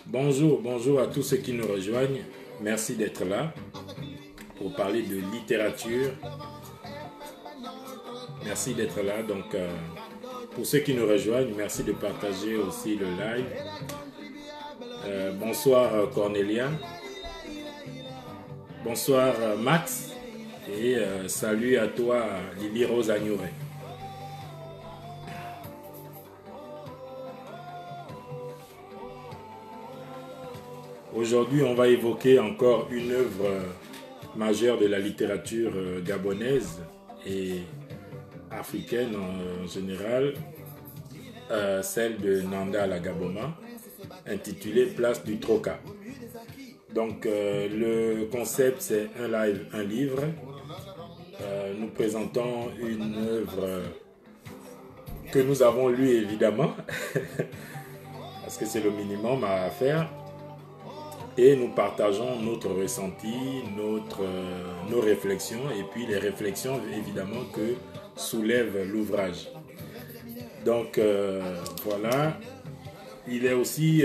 Bonjour, bonjour à tous ceux qui nous rejoignent. Merci d'être là pour parler de littérature. Merci d'être là. Donc, pour ceux qui nous rejoignent, merci de partager aussi le live. Bonsoir Cornelia. Bonsoir Max. Et salut à toi Lily Rose Agnouré. Aujourd'hui, on va évoquer encore une œuvre majeure de la littérature gabonaise et africaine en général, celle de Nanda Lagaboma, intitulée Place du Troca. Donc, le concept, c'est un live, un livre. Nous présentons une œuvre que nous avons lue évidemment, parce que c'est le minimum à faire. Et nous partageons notre ressenti, nos réflexions et puis les réflexions évidemment que soulève l'ouvrage. Donc voilà, il est aussi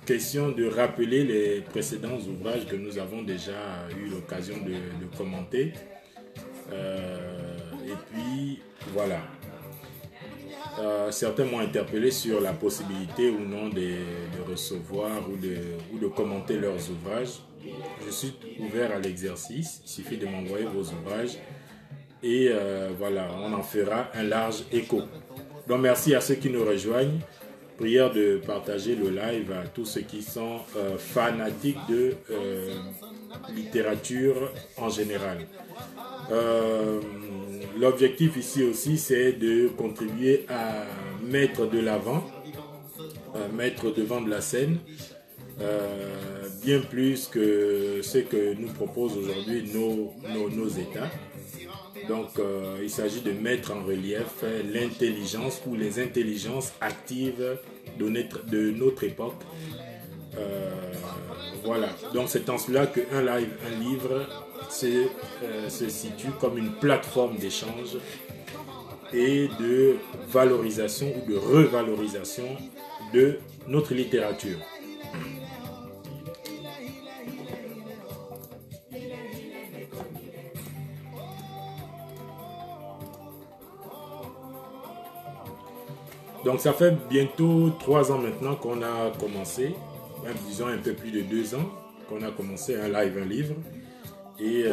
question de rappeler les précédents ouvrages que nous avons déjà eu l'occasion de commenter. Et puis voilà. Certains m'ont interpellé sur la possibilité ou non de recevoir ou de commenter leurs ouvrages. Je suis ouvert à l'exercice, il suffit de m'envoyer vos ouvrages et voilà, on en fera un large écho. Donc merci à ceux qui nous rejoignent. Prière de partager le live à tous ceux qui sont fanatiques de littérature en général. L'objectif ici aussi, c'est de contribuer à mettre de l'avant, mettre devant de la scène, bien plus que ce que nous proposent aujourd'hui nos États. Donc, il s'agit de mettre en relief l'intelligence ou les intelligences actives de notre époque. Voilà, donc c'est en cela qu'un live, un livre se situe comme une plateforme d'échange et de valorisation ou de revalorisation de notre littérature. Donc ça fait bientôt 3 ans maintenant qu'on a commencé, même disons un peu plus de 2 ans qu'on a commencé un live, un livre. Et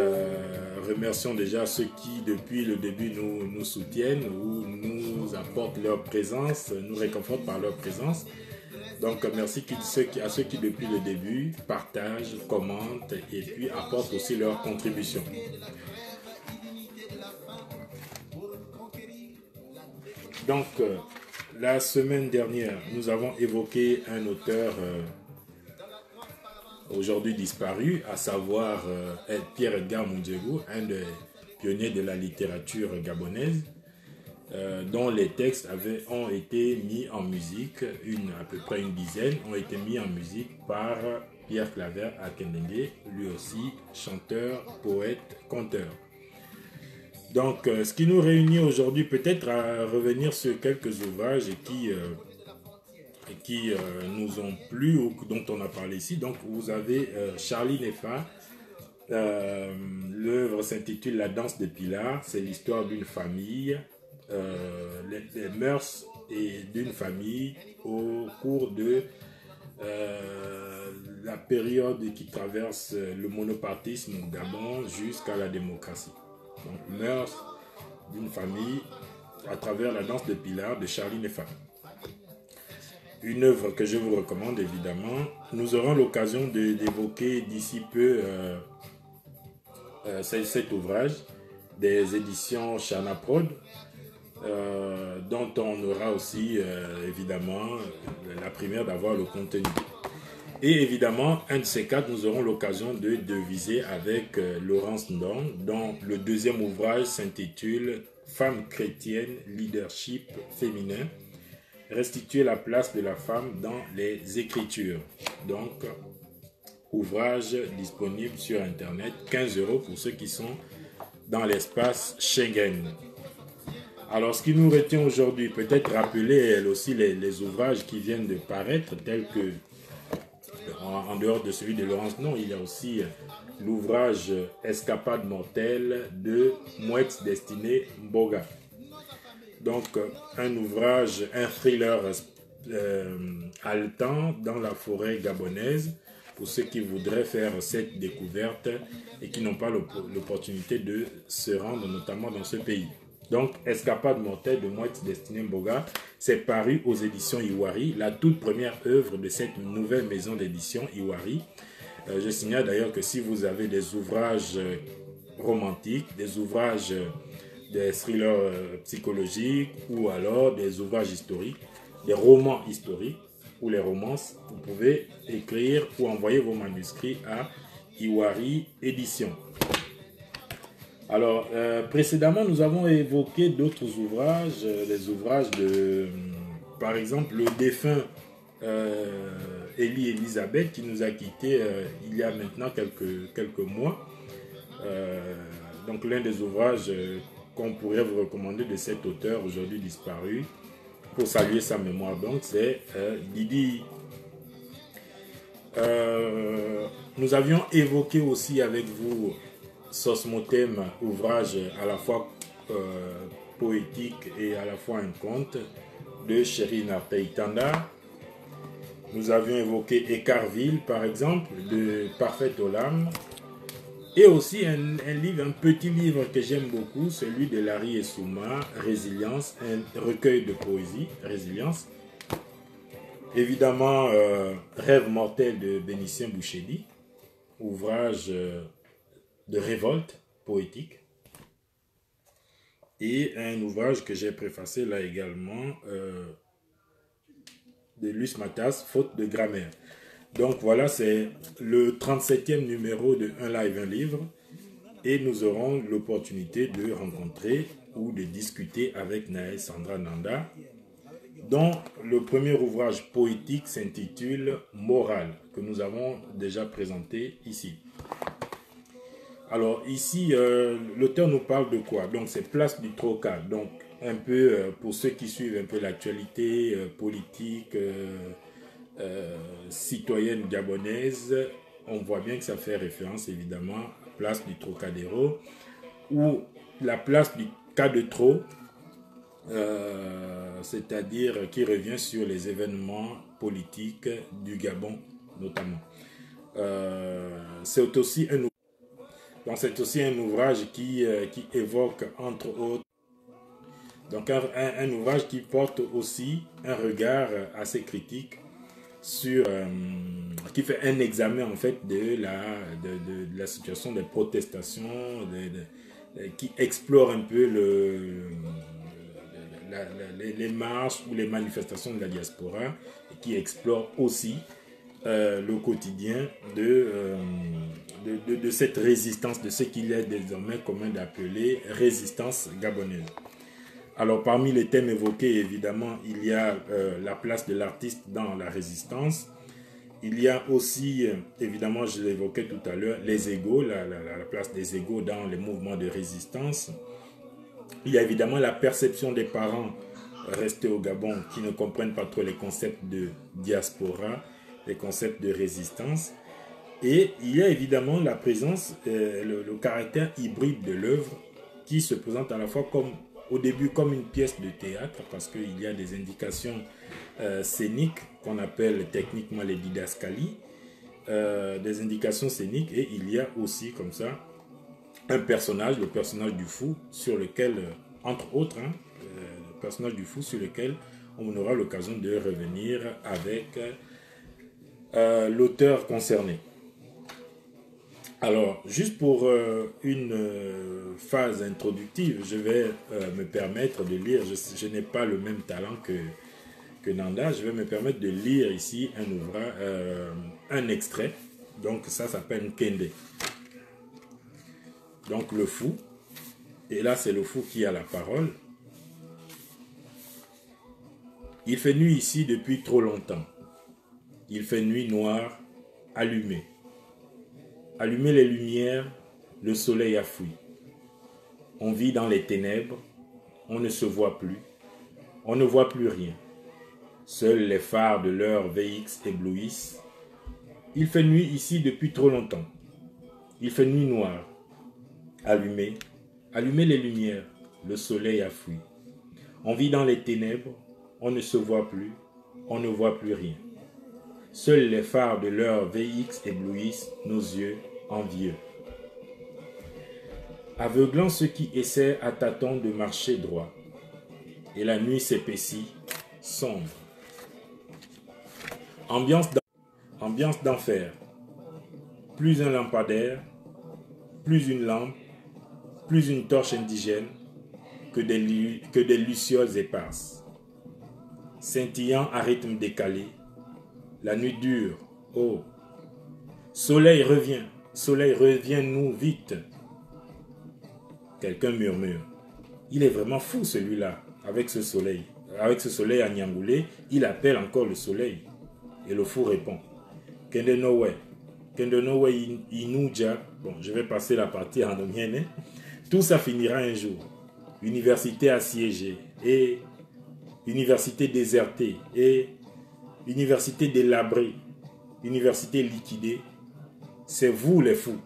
remercions déjà ceux qui, depuis le début, nous soutiennent ou nous apportent leur présence, nous réconfortent par leur présence. Donc, merci à ceux qui, depuis le début, partagent, commentent et puis apportent aussi leur contribution. Donc, la semaine dernière, nous avons évoqué un auteur aujourd'hui disparu, à savoir Pierre Edgar Moundiégo, un des pionniers de la littérature gabonaise, dont les textes ont été mis en musique, à peu près une dizaine, ont été mis en musique par Pierre Claver Akindenge, lui aussi chanteur, poète, conteur. Donc, ce qui nous réunit aujourd'hui, peut-être à revenir sur quelques ouvrages qui nous ont plu ou dont on a parlé ici. Donc, vous avez Charlie Nefa. L'œuvre s'intitule La danse de Pilar. C'est l'histoire d'une famille, les mœurs et d'une famille au cours de la période qui traverse le monopartisme au Gabon jusqu'à la démocratie. Donc, mœurs d'une famille à travers la danse de Pilar de Charlie Nefa. Une œuvre que je vous recommande évidemment. Nous aurons l'occasion d'évoquer d'ici peu cet ouvrage des éditions Chana Prod, dont on aura aussi évidemment la première d'avoir le contenu. Et évidemment, un de ces quatre, nous aurons l'occasion de viser avec Laurence Ndong, dont le deuxième ouvrage s'intitule Femmes chrétiennes, leadership féminin, restituer la place de la femme dans les Écritures. Donc, ouvrage disponible sur Internet, 15 € pour ceux qui sont dans l'espace Schengen. Alors, ce qui nous retient aujourd'hui, peut-être rappeler elle aussi les ouvrages qui viennent de paraître, tels que, en dehors de celui de Laurence Ndong, il y a aussi l'ouvrage Escapade mortelle de Mouetz Destiné Mboga. Donc, un ouvrage, un thriller haletant dans la forêt gabonaise pour ceux qui voudraient faire cette découverte et qui n'ont pas l'opportunité de se rendre notamment dans ce pays. Donc, Escapade mortelle de Mouetz Destiné Mboga, c'est paru aux éditions Iwari, la toute première œuvre de cette nouvelle maison d'édition Iwari. Je signale d'ailleurs que si vous avez des ouvrages romantiques, des ouvrages, des thrillers psychologiques ou alors des ouvrages historiques, des romans historiques ou les romances, vous pouvez écrire ou envoyer vos manuscrits à Iwari Édition. Alors, précédemment, nous avons évoqué d'autres ouvrages, les ouvrages de, par exemple, le défunt Élie Elisabeth qui nous a quittés il y a maintenant quelques mois. Donc, l'un des ouvrages qu'on pourrait vous recommander de cet auteur aujourd'hui disparu, pour saluer sa mémoire, donc, c'est Didi. Nous avions évoqué aussi avec vous Sosmothème, ouvrage à la fois poétique et à la fois un conte de Chérine Arteitanda. Nous avions évoqué Écartville, par exemple, de Parfait Olam. Et aussi un petit livre que j'aime beaucoup, celui de Larry Essouma, Résilience, un recueil de poésie, Résilience. Évidemment, Rêve mortel de Bénitien Bouchedi, ouvrage de révolte poétique. Et un ouvrage que j'ai préfacé là également, de Luce Matas, Faute de grammaire. Donc voilà, c'est le 37e numéro de Un Live, un livre. Et nous aurons l'opportunité de rencontrer ou de discuter avec Naël Sandra Nanda, dont le premier ouvrage poétique s'intitule Morale, que nous avons déjà présenté ici. Alors ici, l'auteur nous parle de quoi? Donc c'est Place du Troca. Donc un peu, pour ceux qui suivent un peu l'actualité politique, citoyenne gabonaise, on voit bien que ça fait référence évidemment à Place du Trocadéro ou la place du cas de trop, c'est-à-dire qui revient sur les événements politiques du Gabon notamment. C'est aussi un Donc c'est aussi un ouvrage qui évoque entre autres, donc un ouvrage qui porte aussi un regard assez critique sur, qui fait un examen en fait de la situation des protestations, qui explore un peu les marches ou les manifestations de la diaspora et qui explore aussi le quotidien de cette résistance, de ce qu'il est désormais commun d'appeler résistance gabonaise. Alors parmi les thèmes évoqués, évidemment, il y a la place de l'artiste dans la résistance. Il y a aussi, évidemment, je l'évoquais tout à l'heure, les égos, la place des égos dans les mouvements de résistance. Il y a évidemment la perception des parents restés au Gabon qui ne comprennent pas trop les concepts de diaspora, les concepts de résistance. Et il y a évidemment la présence, le caractère hybride de l'œuvre qui se présente à la fois comme, au début comme une pièce de théâtre parce qu'il y a des indications scéniques qu'on appelle techniquement les didascalies, des indications scéniques, et il y a aussi comme ça un personnage, le personnage du fou, sur lequel, entre autres, le personnage du fou sur lequel on aura l'occasion de revenir avec l'auteur concerné. Alors, juste pour une phase introductive, je vais me permettre de lire, je n'ai pas le même talent que Nanda, je vais me permettre de lire ici un ouvrage, un extrait, donc ça s'appelle Nkende. Donc le fou, et là c'est le fou qui a la parole. Il fait nuit ici depuis trop longtemps. Il fait nuit noire, allumée. Allumez les lumières, le soleil a fui. On vit dans les ténèbres, on ne se voit plus, on ne voit plus rien. Seuls les phares de leurs VX éblouissent. Il fait nuit ici depuis trop longtemps. Il fait nuit noire. Allumez, allumez les lumières, le soleil a fui. On vit dans les ténèbres, on ne se voit plus, on ne voit plus rien. Seuls les phares de leurs VX éblouissent nos yeux envieux. Aveuglant ceux qui essaient à tâtons de marcher droit. Et la nuit s'épaissit, sombre. Ambiance d'enfer. Plus un lampadaire, plus une lampe, plus une torche indigène que des lucioles éparses. Scintillant à rythme décalé, la nuit dure, oh. Soleil, reviens-nous vite. Quelqu'un murmure. Il est vraiment fou celui-là, avec ce soleil. Avec ce soleil à Niangoulé, il appelle encore le soleil. Et le fou répond. Kende Nowe Inuja. Bon, je vais passer la partie en omienne. Tout ça finira un jour. Université assiégée et université désertée et université délabrée, université liquidée. C'est vous les fous.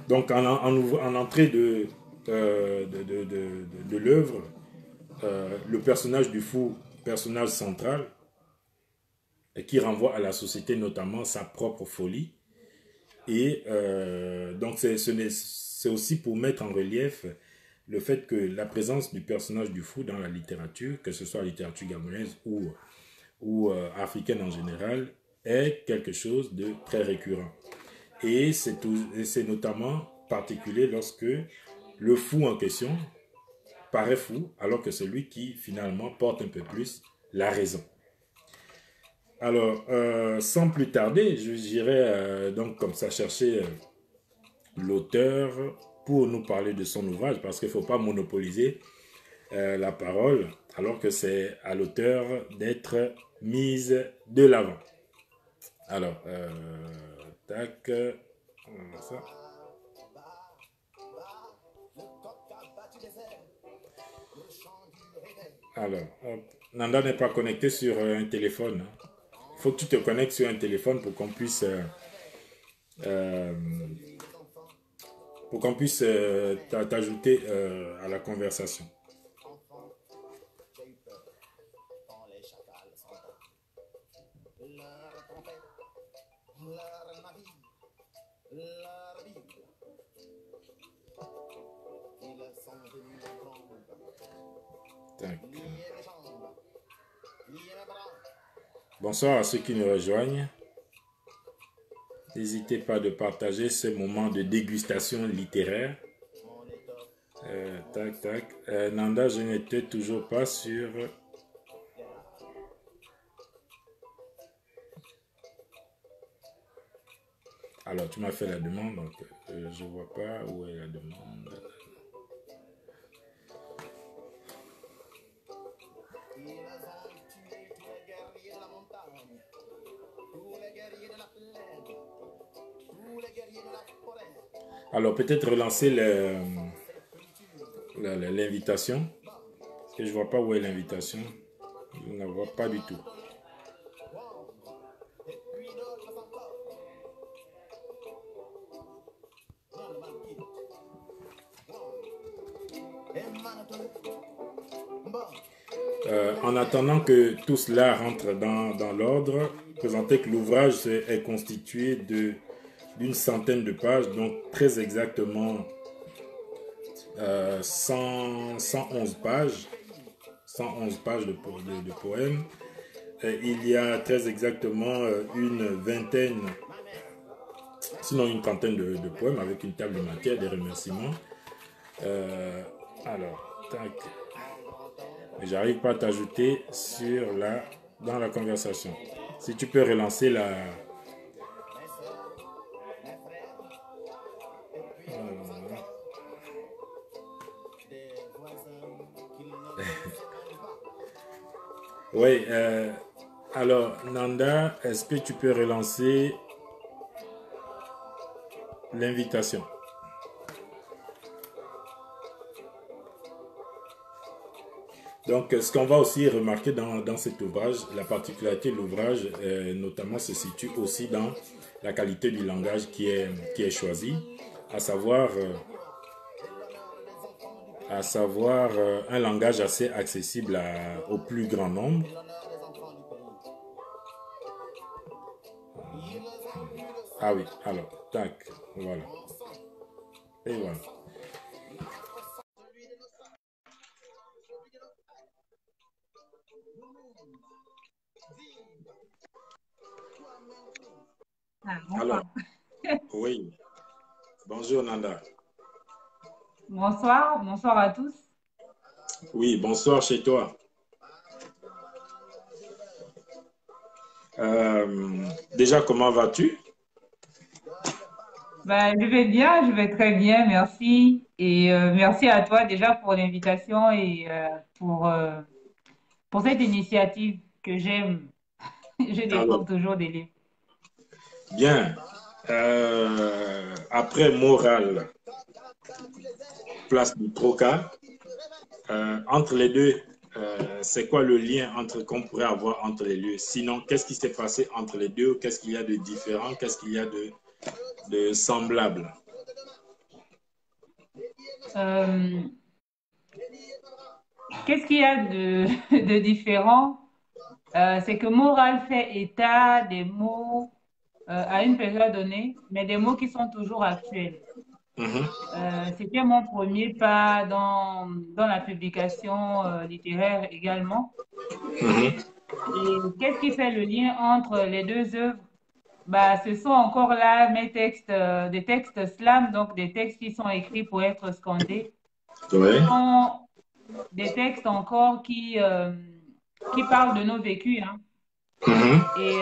Donc en entrée de l'œuvre, le personnage du fou, personnage central, qui renvoie à la société, notamment sa propre folie. Et donc c'est aussi pour mettre en relief le fait que la présence du personnage du fou dans la littérature, que ce soit la littérature gabonaise ou africaine en général, est quelque chose de très récurrent. Et c'est notamment particulier lorsque le fou en question paraît fou, alors que c'est lui qui finalement porte un peu plus la raison. Alors, sans plus tarder, je dirais donc comme ça chercher l'auteur pour nous parler de son ouvrage, parce qu'il ne faut pas monopoliser la parole, alors que c'est à l'auteur d'être mise de l'avant. Alors, tac, ça. Alors, Nanda n'est pas connecté sur un téléphone. Il faut que tu te connectes sur un téléphone pour qu'on puisse t'ajouter à la conversation. Tac. Bonsoir à ceux qui nous rejoignent. N'hésitez pas de partager ce moment de dégustation littéraire. Tac, tac. Nanda, je n'étais toujours pas sur... Alors, tu m'as fait la demande, donc je ne vois pas où est la demande. Alors, peut-être relancer l'invitation. Parce que je ne vois pas où est l'invitation. Je ne la vois pas du tout. En attendant que tout cela rentre dans l'ordre, présenter que l'ouvrage est constitué d'une centaine de pages, donc très exactement 111 pages. 111 pages de poèmes. Il y a très exactement une vingtaine, sinon une trentaine de poèmes avec une table de matière, des remerciements. Alors, tac. J'arrive pas à t'ajouter dans la conversation. Si tu peux relancer la... Oui, alors Nanda, est-ce que tu peux relancer l'invitation? Donc, ce qu'on va aussi remarquer dans cet ouvrage, la particularité de l'ouvrage, notamment, se situe aussi dans la qualité du langage qui est choisi, à savoir un langage assez accessible au plus grand nombre. Ah oui, alors, tac, voilà. Et voilà. Alors, oui. Bonjour Nanda. Bonsoir, bonsoir à tous. Oui, bonsoir chez toi. Déjà, comment vas-tu? Ben, je vais bien, je vais très bien, merci. Et merci à toi déjà pour l'invitation et pour cette initiative que j'aime. Je Alors, découvre toujours des livres. bien. Après Moral, place du Troca, entre les deux, c'est quoi le lien qu'on pourrait avoir entre les deux? Sinon, qu'est-ce qui s'est passé entre les deux? Qu'est-ce qu'il y a de différent? Qu'est-ce qu'il y a de semblable? Euh, Qu'est-ce qu'il y a de différent? C'est que Moral fait état des mots à une période donnée, mais des mots qui sont toujours actuels. Mhm, C'était mon premier pas dans la publication littéraire également. mhm, Et qu'est-ce qui fait le lien entre les deux œuvres? Bah, ce sont encore là mes textes, des textes slam, donc des textes qui sont écrits pour être scandés. Ce ouais, sont des textes encore qui parlent de nos vécus, hein. mhm, Et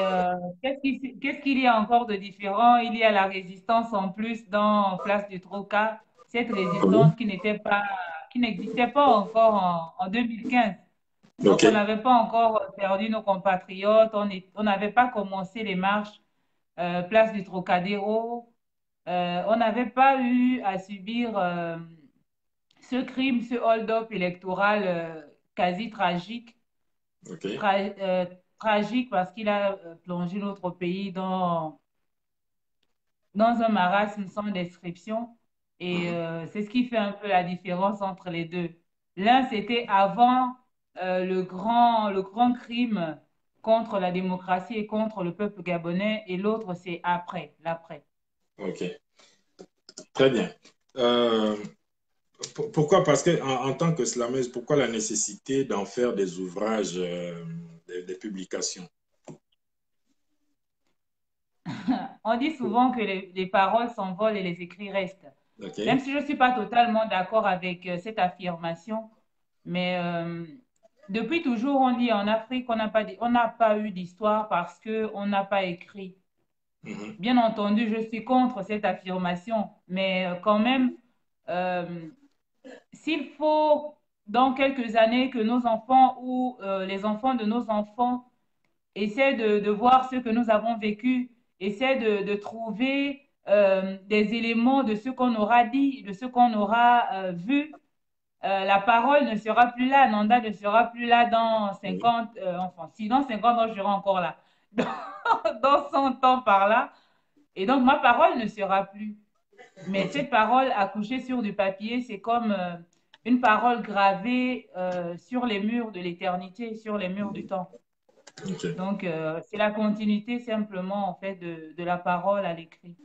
qu'est-ce qu'il y a encore de différent? Il y a la résistance en plus dans Place du Troca, cette oui, résistance qui n'existait pas encore en 2015. Donc, ok, on n'avait pas encore perdu nos compatriotes, on n'avait pas commencé les marches Place du Trocadéro, on n'avait pas eu à subir ce crime, ce hold-up électoral quasi tragique ok, tra- euh, tragique parce qu'il a plongé notre pays dans un marasme sans description. Et mhm, c'est ce qui fait un peu la différence entre les deux. L'un, c'était avant le grand crime contre la démocratie et contre le peuple gabonais, et l'autre, c'est après, l'après. ok, très bien. Euh, Pourquoi? Parce que en tant que slameuse, pourquoi la nécessité d'en faire des ouvrages, des publications? On dit souvent que les paroles s'envolent et les écrits restent. OK? Même si je ne suis pas totalement d'accord avec cette affirmation, mais depuis toujours, on dit en Afrique, on n'a pas eu d'histoire parce qu'on n'a pas écrit. Mhm. Bien entendu, je suis contre cette affirmation, mais quand même, euh, s'il faut, dans quelques années, que nos enfants ou les enfants de nos enfants essaient de voir ce que nous avons vécu, essaient de trouver des éléments de ce qu'on aura dit, de ce qu'on aura vu, la parole ne sera plus là, Nanda ne sera plus là dans Oui. 50, enfin, si dans 50 ans, je serai encore là. Dans 100 ans par là. Et donc, ma parole ne sera plus. Mais OK. cette parole accouchée sur du papier, c'est comme une parole gravée sur les murs de l'éternité, sur les murs du temps. OK. Donc, c'est la continuité simplement, en fait, de la parole à l'écrit.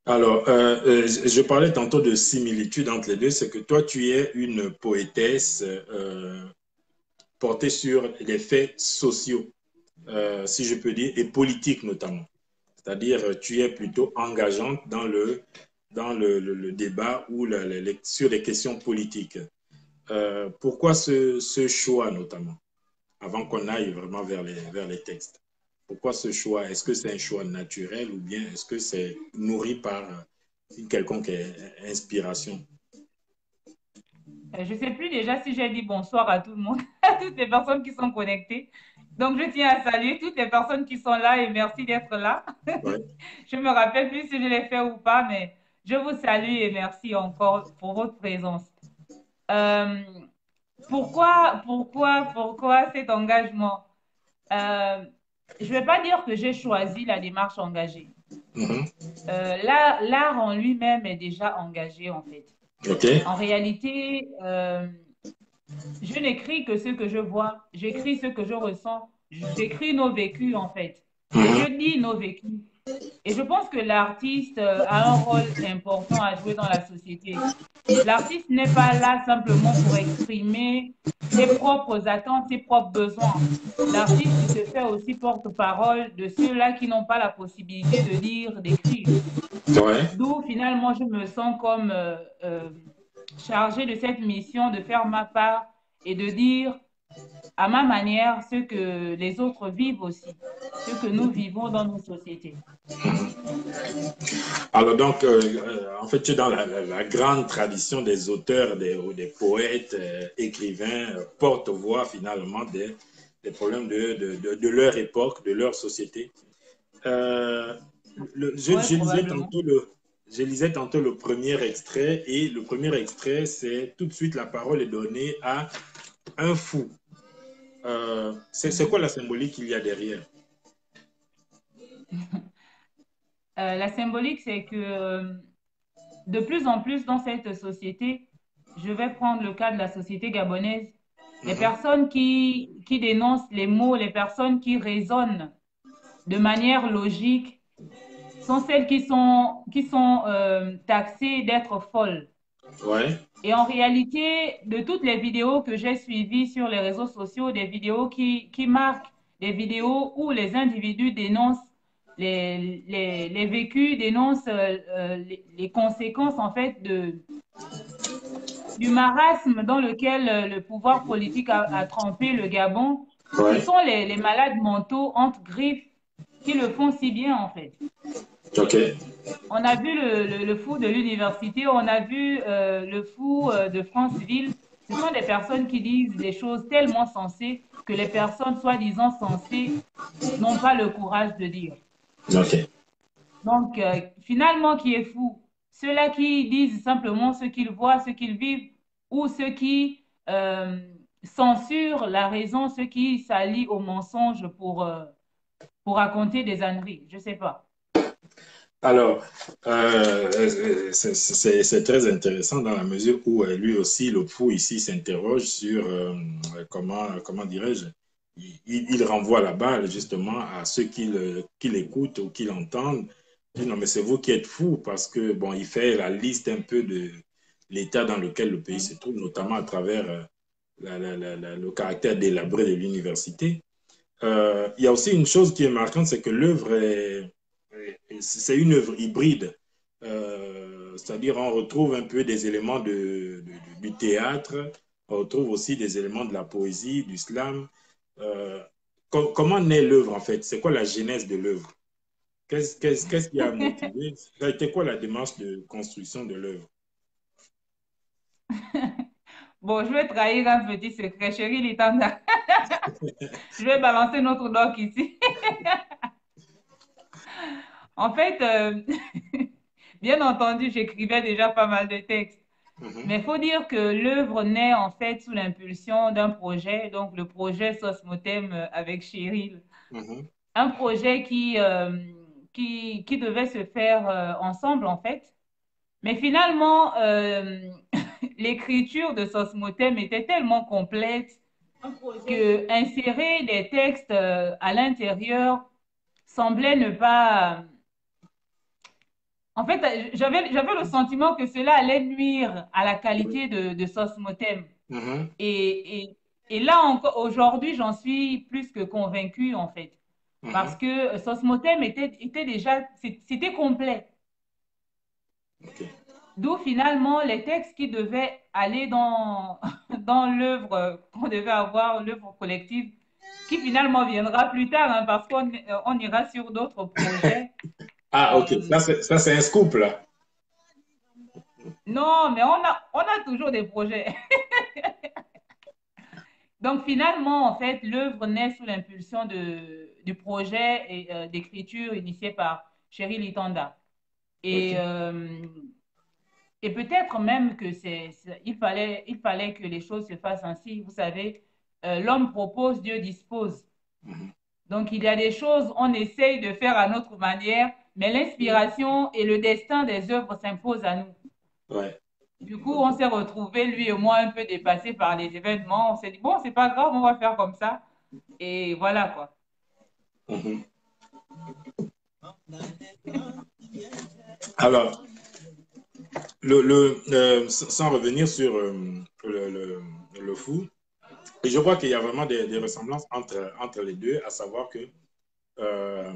Alors, je parlais tantôt de similitude entre les deux, c'est que toi, tu es une poétesse portée sur les faits sociaux, si je peux dire, et politiques notamment. C'est-à-dire, tu es plutôt engageante dans le débat ou sur les questions politiques. Pourquoi ce choix notamment, avant qu'on aille vraiment vers les textes? Pourquoi ce choix? Est-ce que c'est un choix naturel ou bien est-ce que c'est nourri par une quelconque inspiration? Je ne sais plus déjà si j'ai dit bonsoir à tout le monde, à toutes les personnes qui sont connectées. Donc, je tiens à saluer toutes les personnes qui sont là et merci d'être là. Ouais. Je me rappelle plus si je l'ai fait ou pas, mais je vous salue et merci encore pour votre présence. Euh, pourquoi cet engagement? Euh, je ne vais pas dire que j'ai choisi la démarche engagée. Mhm. L'art en lui-même est déjà engagé, en fait. OK. En réalité, je n'écris que ce que je vois, j'écris ce que je ressens, j'écris nos vécus, en fait. Et je Mhm. dis nos vécus. Et je pense que l'artiste a un rôle important à jouer dans la société. L'artiste n'est pas là simplement pour exprimer ses propres attentes, ses propres besoins. L'artiste, il se fait aussi porte-parole de ceux-là qui n'ont pas la possibilité de lire, d'écrire. Ouais. D'où finalement je me sens comme chargée de cette mission de faire ma part et de dire à ma manière ce que les autres vivent aussi, ce que nous vivons dans nos sociétés. Alors donc, en fait, tu es dans la grande tradition des auteurs, ou des poètes, écrivains, porte-voix finalement des problèmes de leur époque, de leur société. Euh, Oui, probablement. je lisais tantôt le premier extrait et le premier extrait, c'est tout de suite la parole est donnée à un fou. C'est quoi Mhm. la symbolique qu'il y a derrière? La symbolique, c'est que de plus en plus dans cette société, je vais prendre le cas de la société gabonaise, les Mhm. personnes qui dénoncent les mots, les personnes qui raisonnent de manière logique sont celles qui sont taxées d'être folles. Ouais. Et en réalité, de toutes les vidéos que j'ai suivies sur les réseaux sociaux, des vidéos qui marquent, des vidéos où les individus dénoncent les vécus, dénoncent les conséquences en fait du marasme dans lequel le pouvoir politique a trempé le Gabon. Ce Ouais. sont les malades mentaux entre griffes qui le font si bien en fait. OK. On a vu le fou de l'université, on a vu le fou de Franceville. Ce sont des personnes qui disent des choses tellement sensées que les personnes soi-disant sensées n'ont pas le courage de dire. OK. Donc, finalement, qui est fou? Ceux-là qui disent simplement ce qu'ils voient, ce qu'ils vivent, ou ceux qui censurent la raison, ceux qui s'allient au mensonge pour raconter des âneries. Je ne sais pas. Alors, c'est très intéressant dans la mesure où lui aussi, le fou ici, s'interroge sur comment dirais-je, il renvoie la balle justement à ceux qui l'écoutent ou qui l'entendent. Il dit non, mais c'est vous qui êtes fou parce que, bon, il fait la liste un peu l'état dans lequel le pays se trouve, notamment à travers le caractère délabré de l'université. Il y a aussi une chose qui est marquante, c'est que l'œuvre c'est une œuvre hybride. C'est-à-dire on retrouve un peu des éléments du théâtre, on retrouve aussi des éléments de la poésie, du slam. Euh, comment naît l'œuvre en fait? C'est quoi la genèse de l'œuvre? Qu'est-ce qui a motivé? Ça a été quoi la démarche de construction de l'œuvre? Bon, je vais trahir un petit secret, chérie Litanda. Je vais balancer notre doc ici. En fait, bien entendu, j'écrivais déjà pas mal de textes. Mais Mhm, il faut dire que l'œuvre naît en fait sous l'impulsion d'un projet, donc le projet Sosmotem avec Cheryl. mhm, Un projet qui devait se faire ensemble en fait. Mais finalement, l'écriture de Sosmotem était tellement complète que insérer des textes à l'intérieur semblait ne pas. En fait, j'avais le sentiment que cela allait nuire à la qualité de Sosmotem. mhm, Et, et, et là encore, aujourd'hui, j'en suis plus que convaincue, en fait. Parce mhm. que Sosmotem était déjà, c'était complet. Ok. D'où finalement les textes qui devaient aller dans, dans l'œuvre qu'on devait avoir, l'œuvre collective, qui finalement viendra plus tard, hein, parce qu'on ira sur d'autres projets. Ah, ok. Euh, Ça, c'est un scoop, là. non, mais on a toujours des projets. Donc finalement, en fait, l'œuvre naît sous l'impulsion du projet d'écriture initié par Chéri Litanda. Ok. Et, et peut-être même que il fallait que les choses se fassent ainsi. Vous savez, l'homme propose, Dieu dispose. Mhm. Donc il y a des choses, on essaye de faire à notre manière, mais l'inspiration et le destin des œuvres s'imposent à nous. Ouais. Du coup, on s'est retrouvés, lui et moi, un peu dépassés par les événements. On s'est dit, bon, c'est pas grave, on va faire comme ça. Et voilà quoi. Mhm. Alors, sans revenir sur le fou, et je crois qu'il y a vraiment des ressemblances entre les deux, à savoir que euh,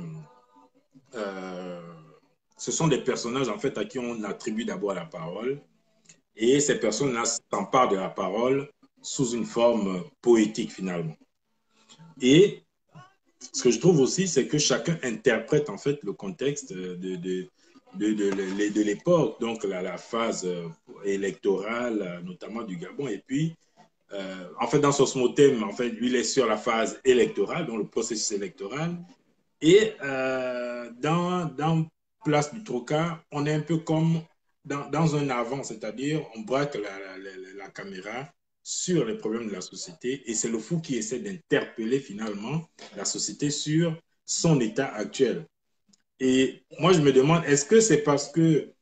euh, ce sont des personnages en fait à qui on attribue d'abord la parole, et ces personnes-là s'emparent de la parole sous une forme poétique finalement. Et ce que je trouve aussi, c'est que chacun interprète en fait le contexte de l'époque, donc la phase électorale, notamment du Gabon. Et puis, en fait, dans Sosmotem, en fait, lui, il est sur la phase électorale, donc le processus électoral. Et dans Place du Troca, on est un peu comme dans un avant, c'est-à-dire on braque la caméra sur les problèmes de la société et c'est le fou qui essaie d'interpeller finalement la société sur son état actuel. Et moi, je me demande, est-ce que c'est parce que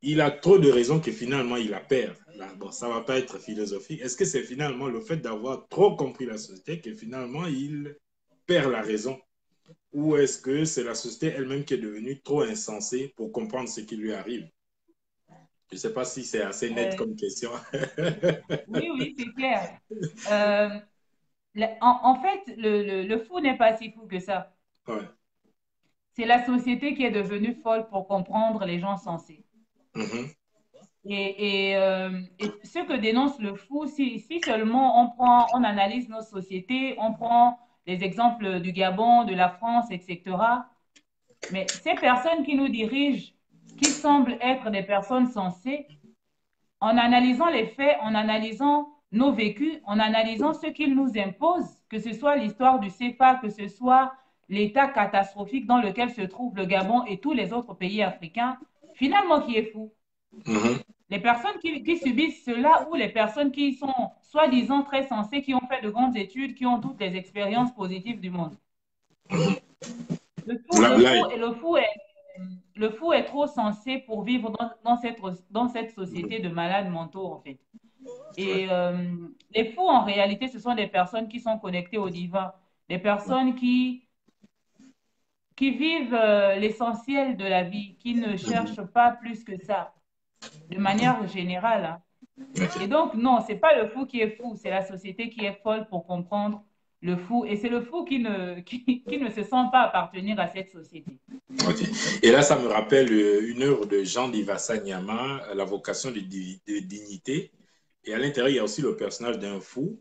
il a trop de raisons que finalement il a peur? Là, bon, ça ne va pas être philosophique. Est-ce que c'est finalement le fait d'avoir trop compris la société que finalement il perd la raison? Ou est-ce que c'est la société elle-même qui est devenue trop insensée pour comprendre ce qui lui arrive? Je ne sais pas si c'est assez net Euh, comme question. oui, oui, c'est clair. Euh, en fait, le fou n'est pas si fou que ça. Ouais. C'est la société qui est devenue folle pour comprendre les gens sensés. Mhm. Et ce que dénonce le fou, si seulement on analyse nos sociétés, on prend les exemples du Gabon, de la France, etc. Mais ces personnes qui nous dirigent, qui semblent être des personnes sensées, en analysant les faits, en analysant nos vécus, en analysant ce qu'ils nous imposent, que ce soit l'histoire du CFA, que ce soit l'état catastrophique dans lequel se trouve le Gabon et tous les autres pays africains, finalement, qui est fou? Mhm. Les personnes qui subissent cela ou les personnes qui sont soi-disant très sensées, qui ont fait de grandes études, qui ont toutes les expériences positives du monde. Là, là, Le fou est trop sensé pour vivre dans cette société de malades mentaux, en fait. ouais. Et les fous, en réalité, ce sont des personnes qui sont connectées au divin, des personnes qui vivent l'essentiel de la vie, qui ne cherchent pas plus que ça. de manière générale, hein. Et Ok. donc, non, c'est pas le fou qui est fou, c'est la société qui est folle pour comprendre le fou. Et c'est le fou qui ne se sent pas appartenir à cette société. Ok. Et là, ça me rappelle une œuvre de Jean Divassa Nyama, La vocation de dignité. Et à l'intérieur, il y a aussi le personnage d'un fou.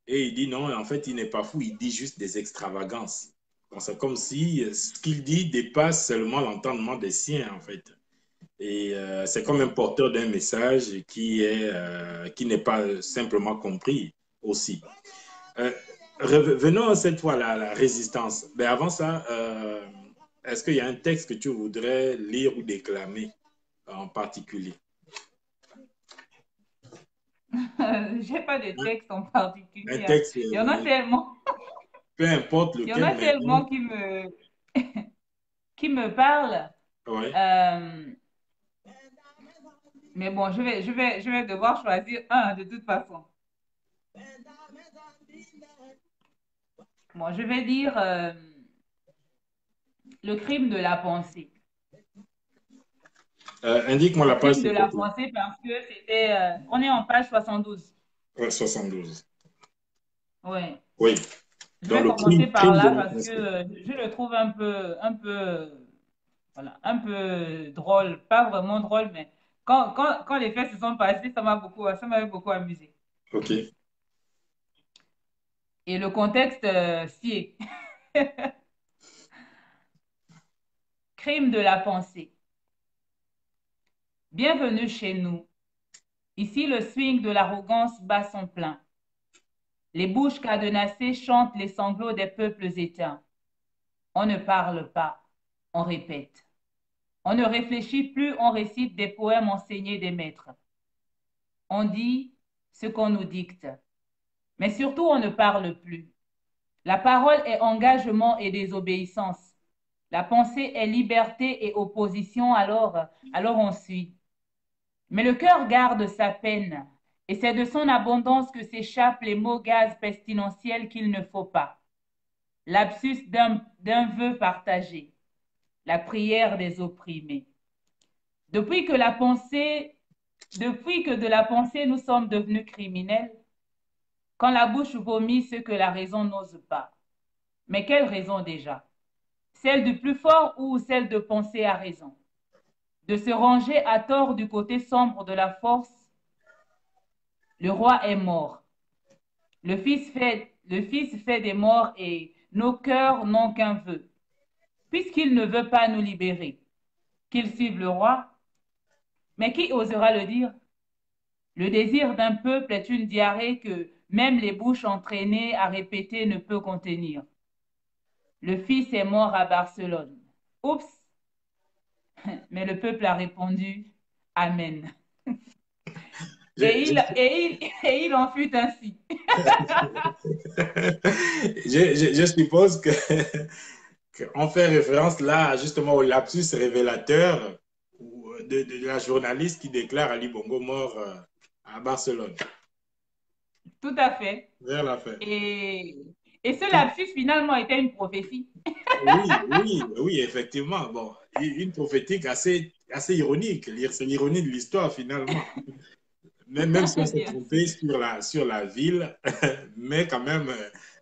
Et il dit non, en fait, il n'est pas fou, il dit juste des extravagances. Donc, c'est comme si ce qu'il dit dépasse seulement l'entendement des siens, en fait. Et c'est comme un porteur d'un message qui n'est pas simplement compris aussi. Euh, Revenons cette fois à la résistance. Mais avant ça, est-ce qu'il y a un texte que tu voudrais lire ou déclamer en particulier? J'ai pas de Un, texte en un particulier, hein. texte, Il y en a tellement, peu importe il y en a lequel, mais tellement qui me parlent. ouais. Euh, mais bon, je vais devoir choisir un de toute façon. Bon, je vais dire le crime de la pensée. Indique-moi Le la page, crime de s'il te la plaît. pensée parce que c'était, on est en page 72. Ouais, 72. Ouais. Oui. Je Dans vais le commencer par crime de là la parce que pensée. je le trouve voilà, un peu drôle. Pas vraiment drôle, mais quand les faits se sont passés, ça m'avait beaucoup amusé. OK. Et le contexte s'y est. Crime de la pensée. Bienvenue chez nous. Ici, le swing de l'arrogance bat son plein. Les bouches cadenassées chantent les sanglots des peuples éteints. On ne parle pas, on répète. On ne réfléchit plus, on récite des poèmes enseignés des maîtres. On dit ce qu'on nous dicte. Mais surtout, on ne parle plus. La parole est engagement et désobéissance. La pensée est liberté et opposition, alors on suit. Mais le cœur garde sa peine, et c'est de son abondance que s'échappent les mots gaz pestilentiels qu'il ne faut pas. L'absus d'un vœu partagé, la prière des opprimés. Depuis que la pensée, depuis que de la pensée nous sommes devenus criminels, quand la bouche vomit ce que la raison n'ose pas. Mais quelle raison déjà? Celle du plus fort ou celle de penser à raison? De se ranger à tort du côté sombre de la force? Le roi est mort. Le Fils fait des morts et nos cœurs n'ont qu'un vœu. Puisqu'il ne veut pas nous libérer, qu'il suive le roi. Mais qui osera le dire? Le désir d'un peuple est une diarrhée que même les bouches entraînées à répéter ne peuvent contenir. Le fils est mort à Barcelone. Oups, mais le peuple a répondu Amen. Je, je- Et il en fut ainsi. je suppose que qu'on fait référence là justement au lapsus révélateur de la journaliste qui déclare Ali Bongo mort à Barcelone, Tout à fait. vers la fin. Et, et ce lapsus finalement était une prophétie. Oui, oui, oui, effectivement. Bon, une prophétique assez ironique. C'est l'ironie de l'histoire finalement. Même si on s'est Bien trompé sûr. sur la ville, mais quand même,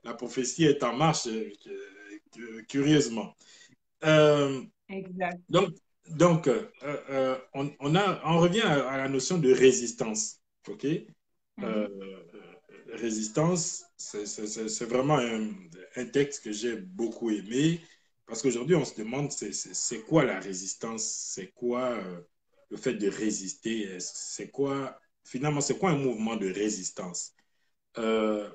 la prophétie est en marche, curieusement. Euh, Exact. donc, on revient à la notion de résistance. OK? Mhm. Résistance, c'est vraiment un texte que j'ai beaucoup aimé parce qu'aujourd'hui, on se demande c'est quoi la résistance? C'est quoi le fait de résister? C'est quoi, finalement, c'est quoi un mouvement de résistance? Euh,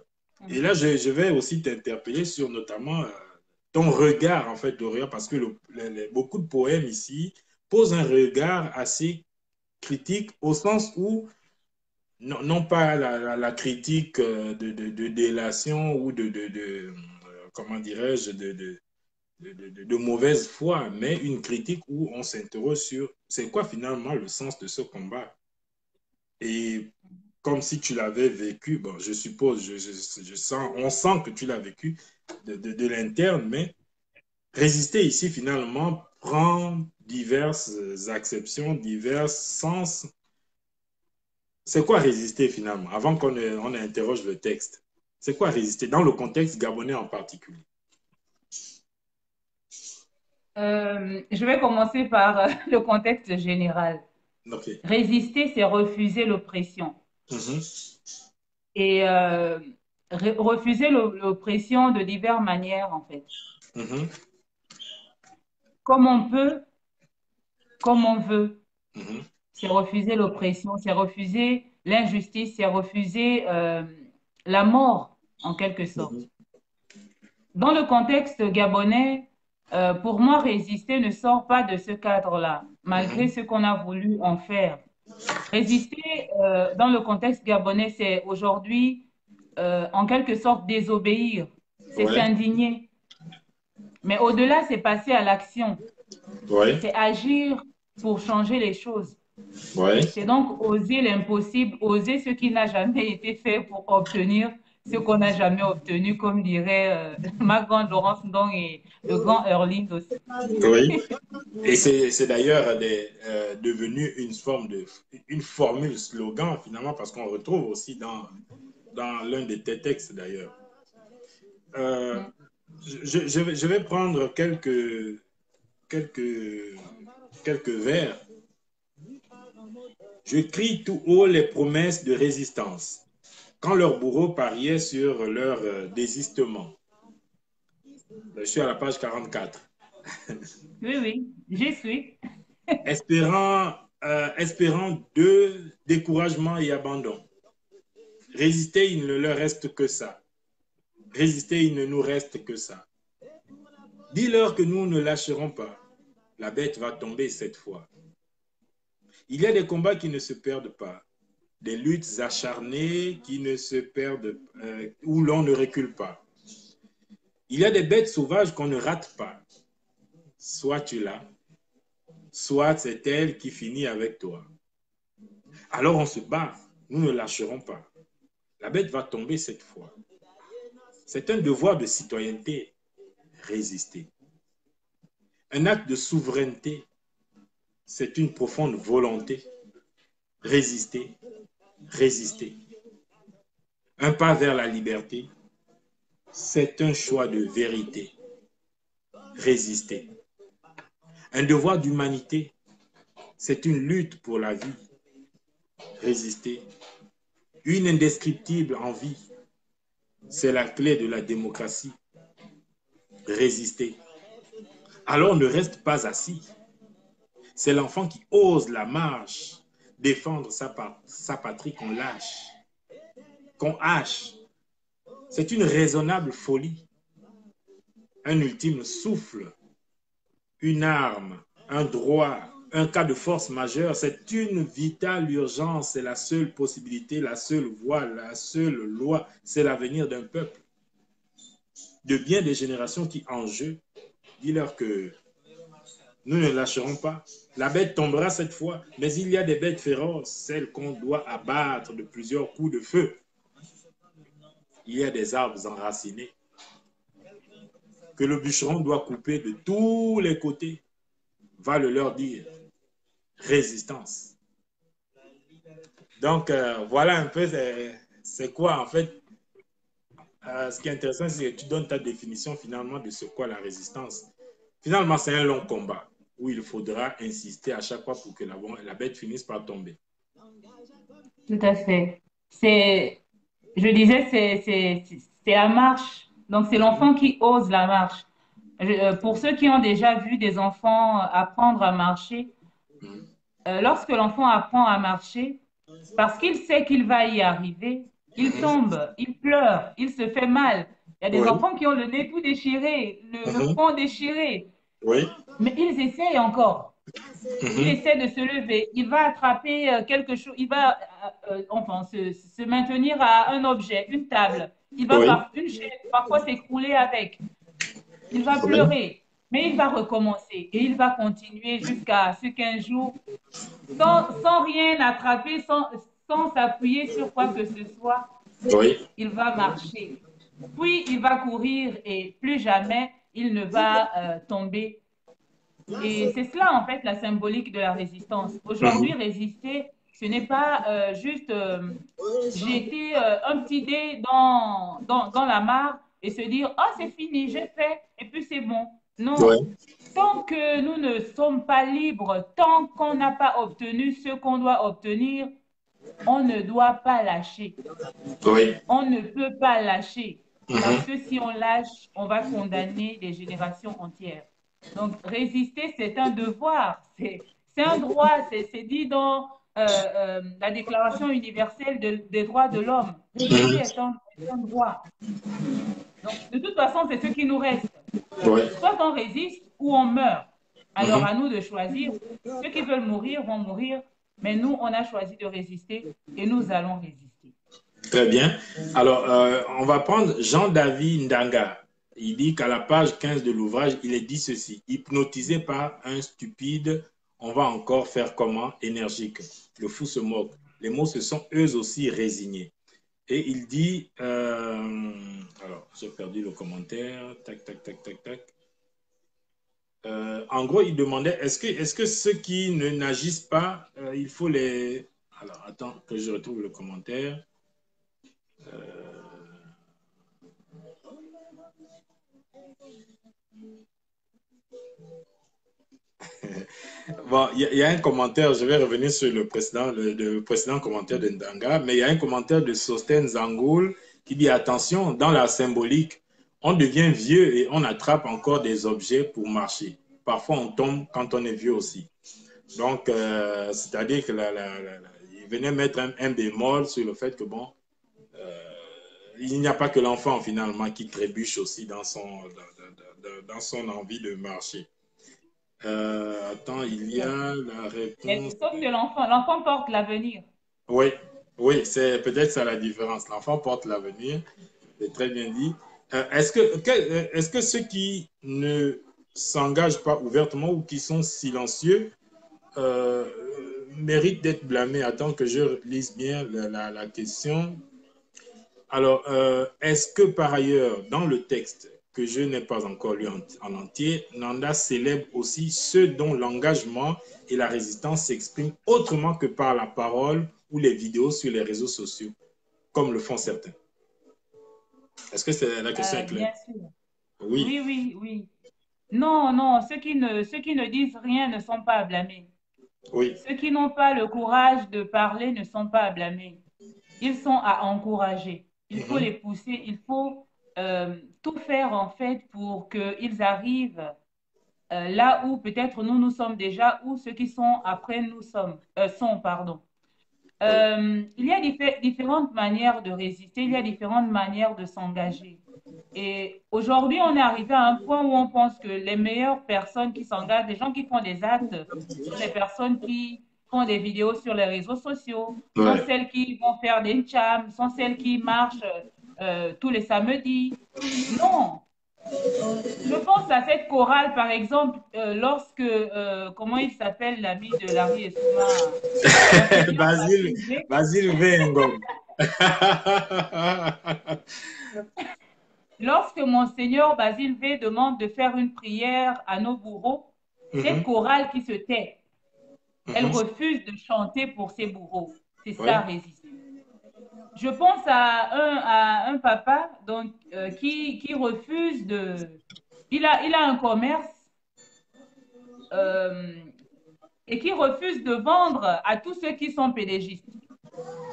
et là, Mhm. je vais aussi t'interpeller sur notamment ton regard, en fait, Dorian, parce que beaucoup de poèmes ici posent un regard assez critique au sens où non, non pas la critique de délation ou comment dirais-je, de mauvaise foi, mais une critique où on s'interroge sur c'est quoi finalement le sens de ce combat. Et comme si tu l'avais vécu, bon, je suppose, je sens, on sent que tu l'as vécu de l'interne, mais résister ici finalement prend diverses acceptions, divers sens C'est quoi résister finalement, avant on interroge le texte? C'est quoi résister dans le contexte gabonais en particulier? Je vais commencer par le contexte général. Ok. Résister, c'est refuser l'oppression. Mhm, Et refuser l'oppression de diverses manières, en fait. mhm, Comme on peut, comme on veut. mhm, C'est refuser l'oppression, c'est refuser l'injustice, c'est refuser la mort, en quelque sorte. mhm, Dans le contexte gabonais, pour moi, résister ne sort pas de ce cadre-là, malgré mhm. ce qu'on a voulu en faire. Résister, dans le contexte gabonais, c'est aujourd'hui, en quelque sorte, désobéir, c'est Ouais, s'indigner. Mais au-delà, c'est passer à l'action, ouais, c'est agir pour changer les choses. ouais. C'est donc oser l'impossible, oser ce qui n'a jamais été fait pour obtenir ce qu'on n'a jamais obtenu, comme dirait ma grande Laurence Ndong et le grand Erling aussi. Oui. Et c'est d'ailleurs devenu une forme une formule slogan finalement, parce qu'on retrouve aussi dans l'un de tes textes d'ailleurs. Euh, Mm. je vais prendre quelques, quelques vers. Je crie tout haut les promesses de résistance, quand leurs bourreaux pariaient sur leur désistement. Je suis à la page 44. Oui, oui, j'y suis. Espérant de découragement et abandon. Résister, il ne leur reste que ça. Résister, il ne nous reste que ça. Dis-leur que nous ne lâcherons pas. La bête va tomber cette fois. Il y a des combats qui ne se perdent pas, des luttes acharnées qui ne se perdent, où l'on ne recule pas. Il y a des bêtes sauvages qu'on ne rate pas. Soit tu l'as, soit c'est elle qui finit avec toi. Alors on se bat, nous ne lâcherons pas. La bête va tomber cette fois. C'est un devoir de citoyenneté, résister. Un acte de souveraineté, c'est une profonde volonté, résister, résister. Un pas vers la liberté, c'est un choix de vérité, résister. Un devoir d'humanité, c'est une lutte pour la vie, résister. Une indescriptible envie, c'est la clé de la démocratie, résister. Alors ne reste pas assis. C'est l'enfant qui ose la marche, défendre sa patrie qu'on lâche, qu'on hache. C'est une raisonnable folie, un ultime souffle, une arme, un droit, un cas de force majeure. C'est une vitale urgence, c'est la seule possibilité, la seule voie, la seule loi. C'est l'avenir d'un peuple, de bien des générations qui en jeu. Dis-leur que nous ne lâcherons pas. La bête tombera cette fois, mais il y a des bêtes féroces, celles qu'on doit abattre de plusieurs coups de feu. Il y a des arbres enracinés que le bûcheron doit couper de tous les côtés. Va le leur dire. Résistance. Donc, voilà un peu c'est quoi en fait. Ce qui est intéressant, c'est que tu donnes ta définition finalement de ce qu'est la résistance. Finalement, c'est un long combat où il faudra insister à chaque fois pour que la bête finisse par tomber. Tout à fait. C'est, je disais, c'est la marche. Donc, c'est Mhm, l'enfant qui ose la marche. Pour ceux qui ont déjà vu des enfants apprendre à marcher, mhm, lorsque l'enfant apprend à marcher, parce qu'il sait qu'il va y arriver, il mhm. tombe, il pleure, il se fait mal. Il y a des Oui, enfants qui ont le nez tout déchiré, le mhm, front déchiré, oui, mais ils essayent encore. Il mhm, essaie de se lever, il va attraper quelque chose, il va enfin, se maintenir à un objet, une table. Il va oui, par une chaise, parfois s'écrouler avec. Il va oui, pleurer, mais il va recommencer et il va continuer jusqu'à ce qu'un jour, sans rien attraper, sans s'appuyer sur quoi que ce soit, oui. il va marcher. Puis il va courir et plus jamais il ne va tomber. Et c'est cela, en fait, la symbolique de la résistance. Aujourd'hui, Mhm, résister, Ce n'est pas juste jeter un petit dé dans la mare et se dire, oh, c'est fini, j'ai fait, et puis c'est bon. Ouais. Non. Tant que nous ne sommes pas libres, tant qu'on n'a pas obtenu ce qu'on doit obtenir, on ne doit pas lâcher. Oui. On ne peut pas lâcher parce Mhm. que si on lâche, on va condamner des générations entières. Donc, résister, c'est un devoir, c'est un droit, c'est dit dans la Déclaration universelle des droits de l'homme. Résister Mhm. est un droit. Donc, de toute façon, c'est ce qui nous reste. Ouais. Soit on résiste ou on meurt. Alors, Mhm. à nous de choisir. Ceux qui veulent mourir vont mourir, mais nous, on a choisi de résister et nous allons résister. Très bien. Alors, on va prendre Jean-David Ndanga. Il dit qu'à la page 15 de l'ouvrage, il est dit ceci. Hypnotisé par un stupide, on va encore faire comment? Énergique. Le fou se moque. Les mots se sont eux aussi résignés. Et il dit, alors j'ai perdu le commentaire, tac, tac, tac, tac, tac. En gros, il demandait, est-ce que ceux qui ne n'agissent pas, il faut les... Alors, attends que je retrouve le commentaire. Bon, il y a un commentaire, je vais revenir sur le précédent commentaire de Ndanga, mais il y a un commentaire de Sosten Zangoul qui dit, attention, dans la symbolique, on devient vieux et on attrape encore des objets pour marcher. Parfois, on tombe quand on est vieux aussi. Donc, c'est-à-dire que il venait mettre un bémol sur le fait que, bon, il n'y a pas que l'enfant, finalement, qui trébuche aussi dans son envie de marcher. Attends, il y a la réponse. Sauf que l'enfant porte l'avenir. Oui, oui, c'est peut-être ça la différence. L'enfant porte l'avenir, c'est très bien dit. Est-ce que ceux qui ne s'engagent pas ouvertement ou qui sont silencieux euh, méritent d'être blâmés? Attends que je lise bien la question. Alors, est-ce que par ailleurs, dans le texte que je n'ai pas encore lu en entier, Nanda célèbre aussi ceux dont l'engagement et la résistance s'expriment autrement que par la parole ou les vidéos sur les réseaux sociaux, comme le font certains? Est-ce que la question est claire? Bien sûr. Oui, Oui, oui, oui. Non, non, ceux qui ne disent rien ne sont pas à blâmer. oui. Ceux qui n'ont pas le courage de parler ne sont pas à blâmer. Ils sont à encourager. Il faut Mhm. les pousser, il faut tout faire en fait pour qu'ils arrivent là où peut-être nous nous sommes déjà, ou ceux qui sont après nous sont, pardon. Oui. Il y a différentes manières de résister, il y a différentes manières de s'engager. Et aujourd'hui, on est arrivé à un point où on pense que les meilleures personnes qui s'engagent, les gens qui font des actes, sont les personnes qui font des vidéos sur les réseaux sociaux, sont Ouais. celles qui vont faire des chams, sont celles qui marchent tous les samedis. Non, je pense à cette chorale, par exemple, lorsque, comment il s'appelle, l'ami de Larry Essouma, Monseigneur Basile, Basile V. Basile Vengom. Lorsque Monseigneur Basile V demande de faire une prière à nos bourreaux, cette Mhm, chorale qui se tait, elle mhm. refuse de chanter pour ses bourreaux. C'est ça, Ouais. résister. Je pense à un papa donc, qui refuse de... il a un commerce euh, et qui refuse de vendre à tous ceux qui sont pédégistes.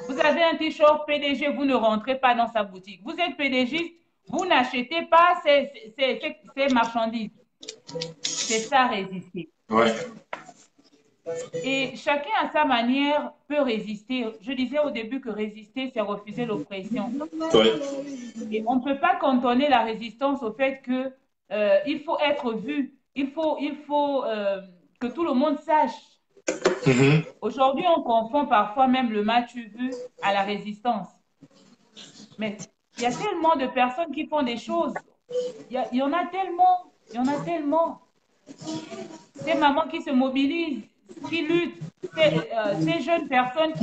Vous avez un t-shirt PDG, vous ne rentrez pas dans sa boutique. Vous êtes pédégiste, vous n'achetez pas ces marchandises. C'est ça, résister. Ouais. Et chacun à sa manière peut résister. Je disais au début que résister, c'est refuser l'oppression. Ouais. Et on ne peut pas cantonner la résistance au fait que il faut être vu, il faut que tout le monde sache. Mhm. Aujourd'hui, on confond parfois même le m'as-tu vu à la résistance. Mais il y a tellement de personnes qui font des choses. Il y en a tellement, il y en a tellement. Ces mamans qui se mobilisent, qui luttent, ces jeunes personnes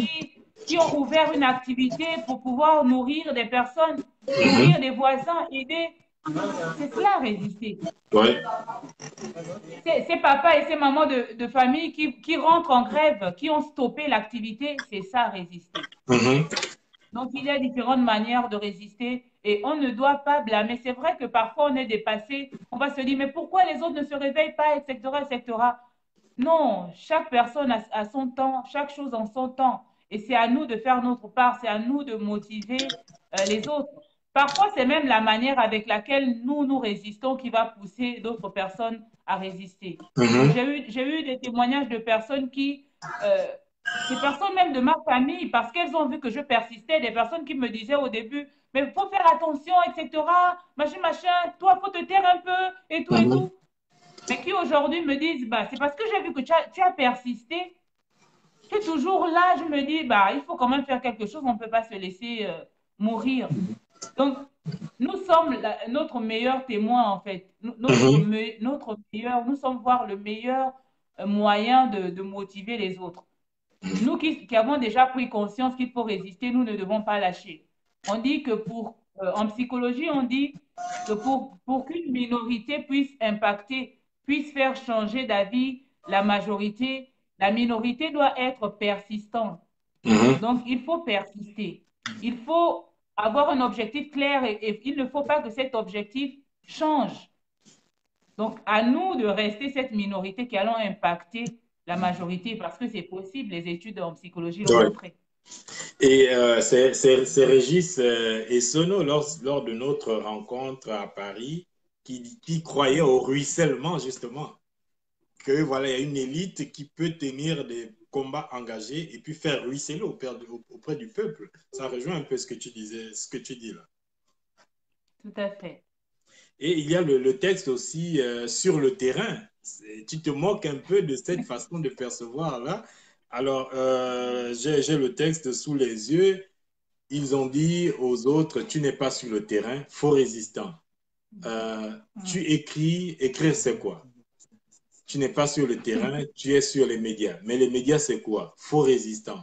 qui ont ouvert une activité pour pouvoir nourrir des personnes, nourrir des voisins, aider. C'est cela, résister. Ouais. Ces papas et ces mamans de famille qui rentrent en grève, qui ont stoppé l'activité, c'est ça, résister. Mhm. Donc, il y a différentes manières de résister et on ne doit pas blâmer. C'est vrai que parfois on est dépassé, on va se dire, mais pourquoi les autres ne se réveillent pas, etc., etc. Non, chaque personne a son temps, chaque chose en son temps. Et c'est à nous de faire notre part, c'est à nous de motiver les autres. Parfois, c'est même la manière avec laquelle nous résistons qui va pousser d'autres personnes à résister. Donc, Mhm. j'ai eu des témoignages de personnes euh, des personnes même de ma famille, parce qu'elles ont vu que je persistais, des personnes qui me disaient au début, mais il faut faire attention, etc., machin, machin, toi, faut te taire un peu, et tout, et Mhm. tout. Mais qui aujourd'hui me disent, bah, c'est parce que j'ai vu que tu as persisté, tu es toujours là, je me dis, bah, il faut quand même faire quelque chose, on ne peut pas se laisser mourir. Donc, nous sommes notre meilleur témoin, en fait. Mhm. Notre meilleur, nous sommes voir le meilleur moyen de motiver les autres. Nous qui avons déjà pris conscience qu'il faut résister, nous ne devons pas lâcher. On dit que en psychologie, on dit que pour qu'une minorité puisse impacter, puisse faire changer d'avis la minorité doit être persistante. Mhm. Donc, il faut persister. Il faut avoir un objectif clair et il ne faut pas que cet objectif change. Donc, à nous de rester cette minorité qui allons impacter la majorité parce que c'est possible, les études en psychologie l'ont Ouais. montré. Et c'est Régis Essonneau, lors de notre rencontre à Paris, qui croyait au ruissellement, justement. Que voilà, il y a une élite qui peut tenir des combats engagés et puis faire ruisseler auprès du peuple. Ça rejoint un peu ce que tu disais, ce que tu dis là. Tout à fait. Et il y a le texte aussi sur le terrain. Tu te moques un peu de cette façon de percevoir là. Alors, j'ai le texte sous les yeux. Ils ont dit aux autres, tu n'es pas sur le terrain, faux résistant. Euh, Tu écris, écrire c'est quoi? Tu n'es pas sur le terrain, tu es sur les médias. Mais les médias, c'est quoi? Faux résistant.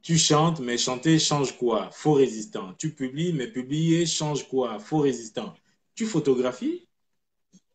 Tu chantes, mais chanter change quoi? Faux résistant. Tu publies, mais publier change quoi? Faux résistant. Tu photographies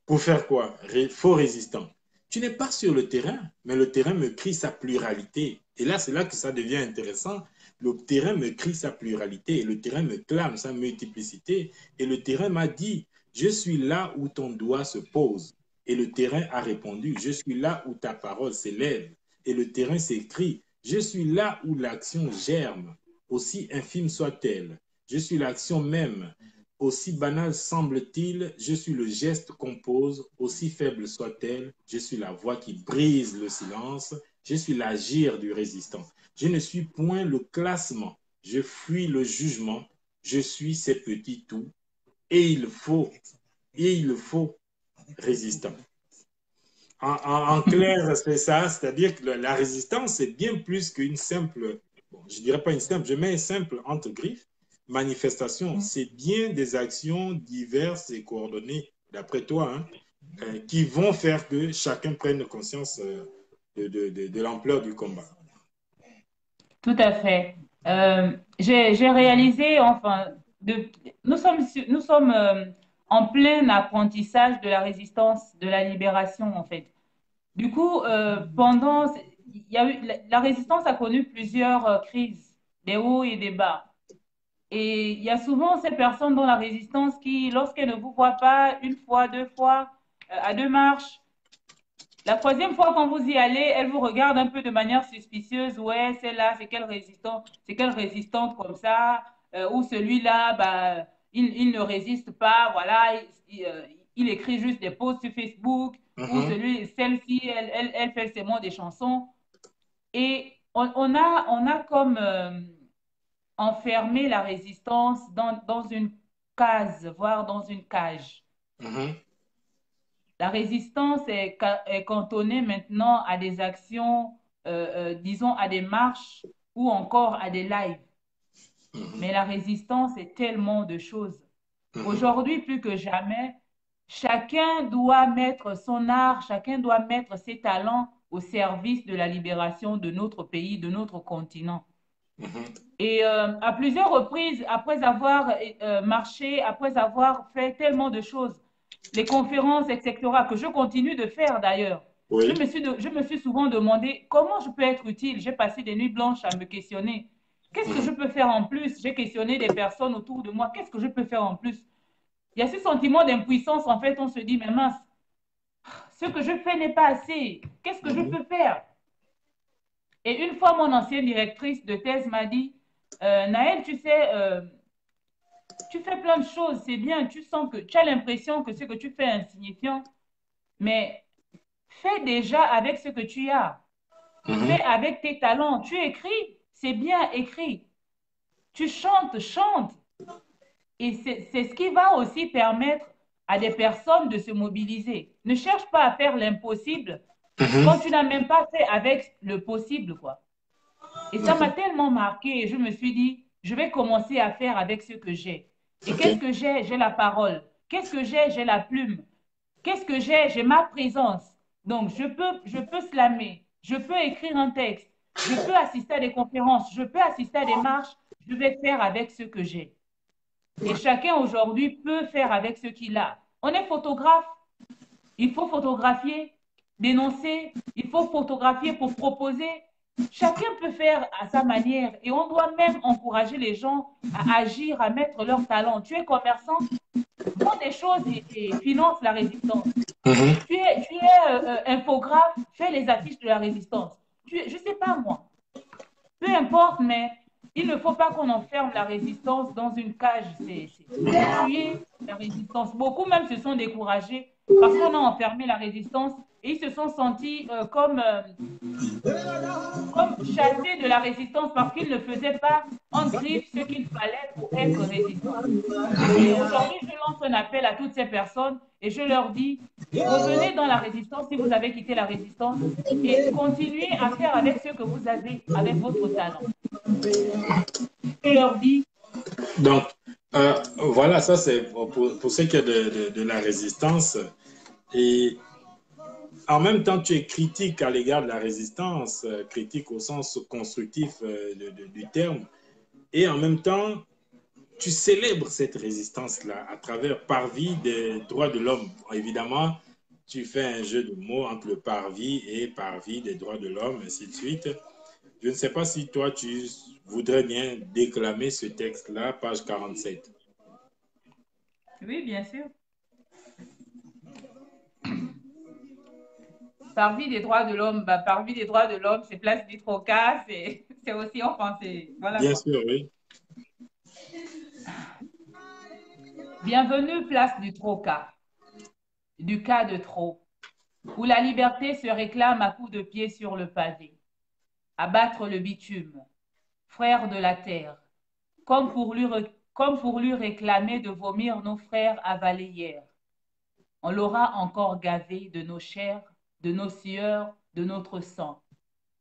pour faire quoi? Faux résistant. Tu n'es pas sur le terrain, mais le terrain me crie sa pluralité. Et là, c'est là que ça devient intéressant. Le terrain me crie sa pluralité et le terrain me clame sa multiplicité. Et le terrain m'a dit, je suis là où ton doigt se pose. Et le terrain a répondu, je suis là où ta parole s'élève. Et le terrain s'écrit, je suis là où l'action germe, aussi infime soit-elle. Je suis l'action même. Aussi banal semble-t-il, je suis le geste qu'on pose, aussi faible soit-elle, je suis la voix qui brise le silence, je suis l'agir du résistant. Je ne suis point le classement, je fuis le jugement, je suis ces petits tout, et il faut résistant. En clair, c'est ça, c'est-à-dire que la résistance, c'est bien plus qu'une simple, bon, je ne dirais pas une simple, je mets un simple entre griffes, manifestation. C'est bien des actions diverses et coordonnées, d'après toi, hein, qui vont faire que chacun prenne conscience de l'ampleur du combat. Tout à fait. J'ai réalisé, enfin, nous sommes en plein apprentissage de la résistance, de la libération, en fait. Du coup, il y a eu, la résistance a connu plusieurs crises, des hauts et des bas. Et il y a souvent ces personnes dans la résistance qui, lorsqu'elles ne vous voient pas une fois, deux fois, à deux marches, la troisième fois quand vous y allez, elles vous regardent un peu de manière suspicieuse. Ouais, celle-là, c'est quelle résistante comme ça, ou celui-là, bah, il ne résiste pas, voilà, il écrit juste des posts sur Facebook, ou Mhm, celle-ci, elle fait seulement des chansons. Et on a comme enfermé la résistance dans une case, voire dans une cage. mhm, La résistance est cantonnée maintenant à des actions, disons à des marches ou encore à des lives. mhm, Mais la résistance est tellement de choses. mhm. Aujourd'hui, plus que jamais, chacun doit mettre son art, chacun doit mettre ses talents au service de la libération de notre pays, de notre continent. Mhm. Et à plusieurs reprises, après avoir marché, après avoir fait tellement de choses, les conférences, etc., que je continue de faire d'ailleurs, Oui. je me suis souvent demandé comment je peux être utile. J'ai passé des nuits blanches à me questionner. Qu'est-ce que je Mhm. peux faire en plus? J'ai questionné des personnes autour de moi. Qu'est-ce que je peux faire en plus? Il y a ce sentiment d'impuissance. En fait, on se dit, mais mince, ce que je fais n'est pas assez. Qu'est-ce que je Mhm. peux faire? Et une fois, mon ancienne directrice de thèse m'a dit, Naël, tu sais, tu fais plein de choses, c'est bien, tu sens que tu as l'impression que ce que tu fais est insignifiant, mais fais déjà avec ce que tu as. Fais Mhm. avec tes talents. Tu écris, c'est bien écrit. Tu chantes, chante. Et c'est ce qui va aussi permettre à des personnes de se mobiliser. Ne cherche pas à faire l'impossible quand tu Mhm. n'as même pas fait avec le possible, quoi. Et ça m'a tellement marqué et je me suis dit, je vais commencer à faire avec ce que j'ai. Et Ok. qu'est-ce que j'ai? J'ai la parole. Qu'est-ce que j'ai? J'ai la plume. Qu'est-ce que j'ai? J'ai ma présence. Donc, je peux slammer, je peux écrire un texte, je peux assister à des conférences, je peux assister à des marches. Je vais faire avec ce que j'ai. Et chacun aujourd'hui peut faire avec ce qu'il a. On est photographe, il faut photographier, dénoncer, il faut photographier pour proposer. Chacun peut faire à sa manière et on doit même encourager les gens à agir, à mettre leur talent. Tu es commerçant, vends des choses et finance la résistance. Mhm. Tu es infographe, fais les affiches de la résistance. Je ne sais pas moi. Peu importe, mais il ne faut pas qu'on enferme la résistance dans une cage. C'est tuer la résistance. Beaucoup même se sont découragés parce qu'on a enfermé la résistance et ils se sont sentis comme chassés de la résistance parce qu'ils ne faisaient pas en griffe ce qu'il fallait pour être résistant. Et aujourd'hui, je lance un appel à toutes ces personnes et je leur dis, revenez dans la résistance si vous avez quitté la résistance et continuez à faire avec ce que vous avez, avec votre talent. Je leur dis, Donc, voilà, ça c'est pour ce qui est de la résistance. Et en même temps, tu es critique à l'égard de la résistance, critique au sens constructif du terme. Et en même temps, tu célèbres cette résistance-là à travers parvis des droits de l'homme. Évidemment, tu fais un jeu de mots entre le parvis et parvis des droits de l'homme, ainsi de suite. Je ne sais pas si toi, tu voudrais bien déclamer ce texte-là, page 47. oui, bien sûr. Parvis des droits de l'homme, bah, parvis des droits de l'homme, c'est place du Troca, c'est aussi en français. Voilà Bien quoi. sûr, oui. Bienvenue, place du Troca, du cas de trop, où la liberté se réclame à coups de pied sur le pavé. Abattre le bitume, frère de la terre, comme pour lui réclamer de vomir nos frères avalés hier. On l'aura encore gavé de nos chairs, de nos sueurs, de notre sang.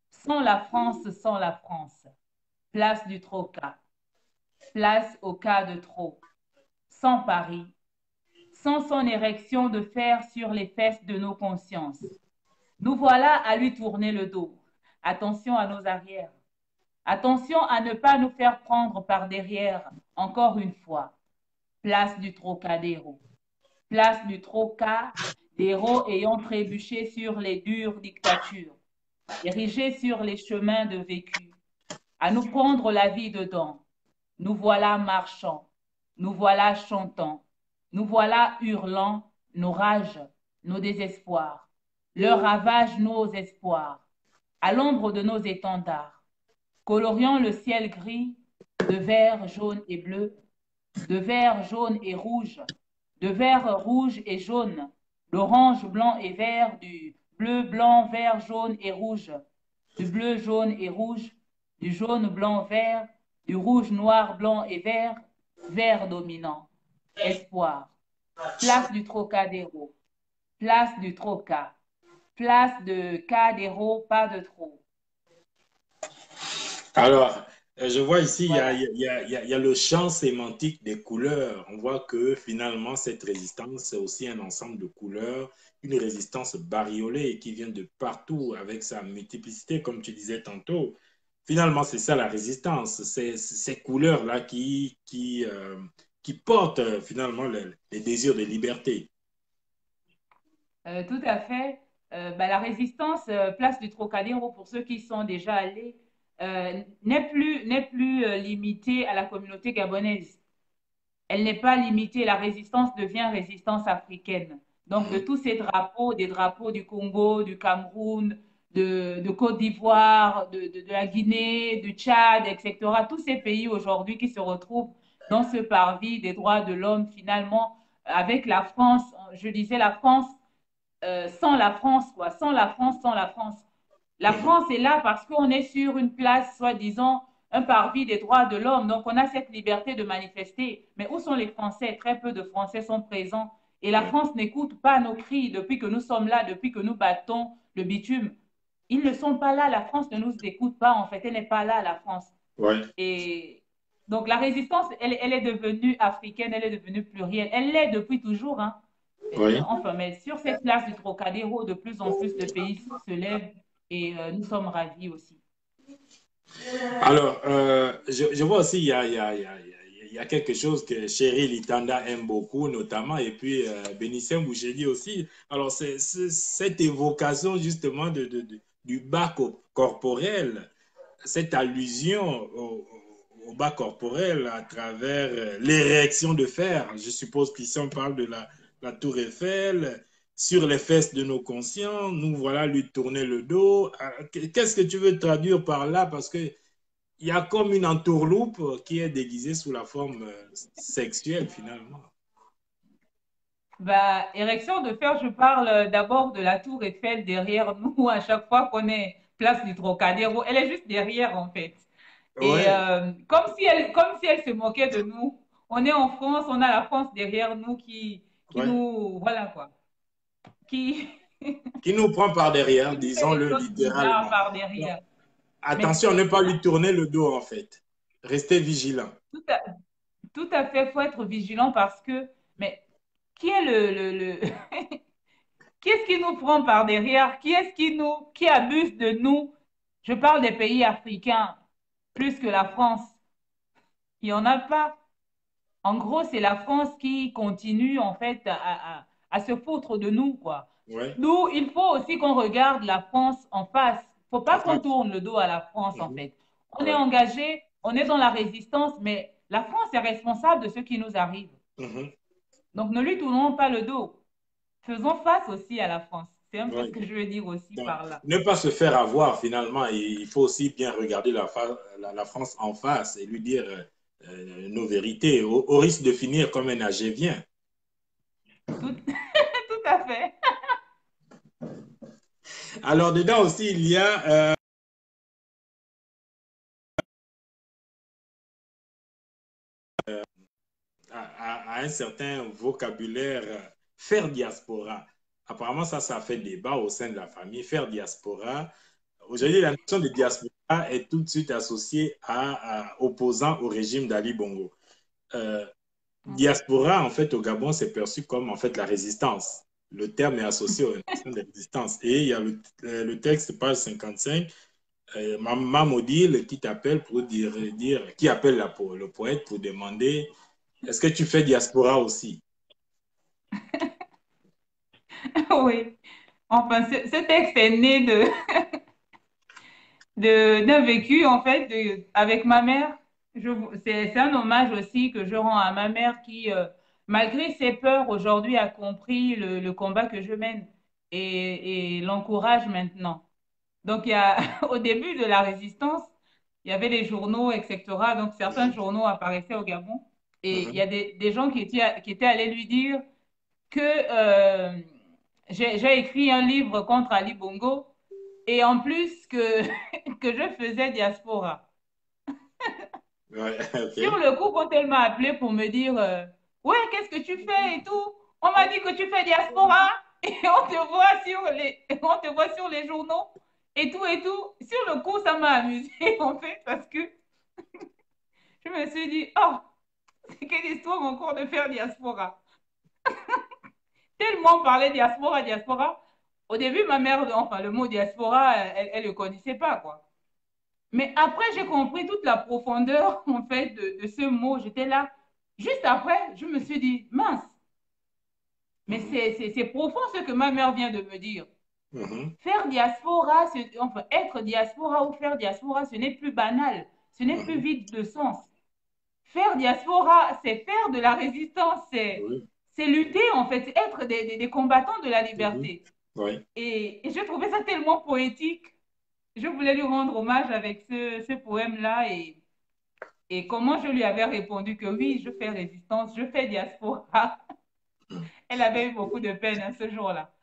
Sans la France. Place du Troca, place au cas de trop. Sans Paris, sans son érection de fer sur les fesses de nos consciences. Nous voilà à lui tourner le dos. Attention à nos arrières. Attention à ne pas nous faire prendre par derrière, encore une fois. Place du Trocadéro. Place du Trocadéro ayant trébuché sur les dures dictatures, érigées sur les chemins de vécu, à nous prendre la vie dedans. Nous voilà marchant, nous voilà chantant, nous voilà hurlant nos rages, nos désespoirs, leur ravage nos espoirs, à l'ombre de nos étendards, coloriant le ciel gris de vert, jaune et bleu, de vert, jaune et rouge, de vert, rouge et jaune, l'orange, blanc et vert, du bleu, blanc, vert, jaune et rouge, du bleu, jaune et rouge, du jaune, blanc, vert, du rouge, noir, blanc et vert, vert dominant. Espoir. Place du Trocadéro. Place du Troca. Place de Cadéro, pas de trop. Alors, je vois ici, Voilà. il y a le champ sémantique des couleurs. On voit que finalement, cette résistance, c'est aussi un ensemble de couleurs, une résistance bariolée qui vient de partout avec sa multiplicité, comme tu disais tantôt. finalement, c'est ça la résistance, c'est ces couleurs-là qui portent finalement les désirs de liberté. Tout à fait. Bah, la résistance, place du Trocadéro, pour ceux qui sont déjà allés, n'est plus limitée à la communauté gabonaise. Elle n'est pas limitée. La résistance devient résistance africaine. Donc, de Mhm. tous ces drapeaux, des drapeaux du Congo, du Cameroun, de Côte d'Ivoire, de la Guinée, du Tchad, etc., tous ces pays aujourd'hui qui se retrouvent dans ce parvis des droits de l'homme, finalement, avec la France, je disais la France sans la France, quoi. Sans la France, sans la France. La Mhm. France est là parce qu'on est sur une place, soi-disant, un parvis des droits de l'homme. Donc, on a cette liberté de manifester. Mais où sont les Français? Très peu de Français sont présents. Et la Ouais. France n'écoute pas nos cris depuis que nous sommes là, depuis que nous battons le bitume. Ils ne sont pas là. La France ne nous écoute pas, en fait. Elle n'est pas là, la France. Ouais. Et donc, la résistance, elle est devenue africaine, elle est devenue plurielle. Elle l'est depuis toujours, hein. Ouais. Enfin, mais sur cette place du Trocadéro, de plus en plus de pays se lèvent et nous sommes ravis aussi. Alors, je vois aussi, il y a quelque chose que Chéri Litanda aime beaucoup, notamment, et puis Bénitien Bouchedi aussi. Alors, c'est cette évocation justement du bas corporel, cette allusion au bas corporel à travers l'érection de fer. Je suppose qu'ici, on parle de la tour Eiffel, sur les fesses de nos conscients, nous voilà lui tourner le dos. Qu'est-ce que tu veux traduire par là? Parce que il y a comme une entourloupe qui est déguisée sous la forme sexuelle finalement. Bah, érection de fer, je parle d'abord de la tour Eiffel derrière nous à chaque fois qu'on est place du Trocadéro. Elle est juste derrière en fait. Et Ouais, comme si elle se moquait de nous. On est en France, on a la France derrière nous qui ouais. nous, voilà quoi, qui, Qui nous prend par derrière, qui nous fait des disons-le choses bizarres littéralement. par Donc, derrière. Mais attention à ne pas lui tourner le dos en fait. Restez vigilant. tout à, tout à fait, il faut être vigilant parce que, mais qui est qui est-ce qui nous prend par derrière? Qui abuse de nous? Je parle des pays africains plus que la France. Il n'y en a pas. En gros, c'est la France qui continue en fait à se foutre de nous, quoi. Ouais, Nous, il faut aussi qu'on regarde la France en face. Faut pas en qu'on face. tourne le dos à la France, en Mhm. fait. On est Ouais. engagé, on est dans la résistance, mais la France est responsable de ce qui nous arrive. Mhm. Donc, ne lui tournons pas le dos. Faisons face aussi à la France. C'est un peu ce Ouais. que je veux dire aussi Donc, par là. ne pas se faire avoir finalement. Et il faut aussi bien regarder la France en face et lui dire nos vérités, au risque de finir comme un Agévien. Tout, tout à fait. Alors, dedans aussi, il y a à un certain vocabulaire, faire diaspora. Apparemment, ça fait débat au sein de la famille. Faire diaspora. Aujourd'hui, la notion de diaspora est tout de suite associée opposant au régime d'Ali Bongo. Euh, Diaspora, en fait, au Gabon, c'est perçu comme en fait la résistance. Le terme est associé aux notions de résistance. Et il y a le texte, page 55, Mamadil qui t'appelle pour qui appelle le poète pour demander est-ce que tu fais diaspora aussi? Oui. Enfin, ce texte est né d'un vécu, en fait, avec ma mère. C'est un hommage aussi que je rends à ma mère qui, malgré ses peurs, aujourd'hui a compris le combat que je mène et l'encourage maintenant. Donc, au début de la résistance, il y avait les journaux, etc. Donc, certains Mhm, journaux apparaissaient au Gabon et il y mhm, a des gens qui étaient allés lui dire que j'ai écrit un livre contre Ali Bongo et en plus que, que je faisais diaspora. ouais, Sur ok. le coup, quand elle m'a appelé pour me dire ouais, qu'est-ce que tu fais et tout, on m'a dit que tu fais diaspora et on te voit sur les journaux et tout et tout. Sur le coup, ça m'a amusé en fait parce que je me suis dit oh, c'est quelle histoire encore de faire diaspora. Tellement on parlait diaspora, diaspora. Au début, ma mère, enfin, le mot diaspora, elle ne le connaissait pas, quoi. Mais après, j'ai compris toute la profondeur, en fait, de ce mot. J'étais là. Juste après, je me suis dit, mince, mais Mhm. c'est profond ce que ma mère vient de me dire. Mhm. Faire diaspora, enfin, être diaspora ou faire diaspora, ce n'est plus banal, ce n'est plus Mhm. vide de sens. Faire diaspora, c'est faire de la résistance, Oui. c'est lutter en fait, c'est être des combattants de la Mhm. liberté. Oui. Et je trouvais ça tellement poétique. Je voulais lui rendre hommage avec ce poème-là et comment je lui avais répondu que oui, je fais résistance, je fais diaspora. Elle avait eu beaucoup de peine à ce jour-là.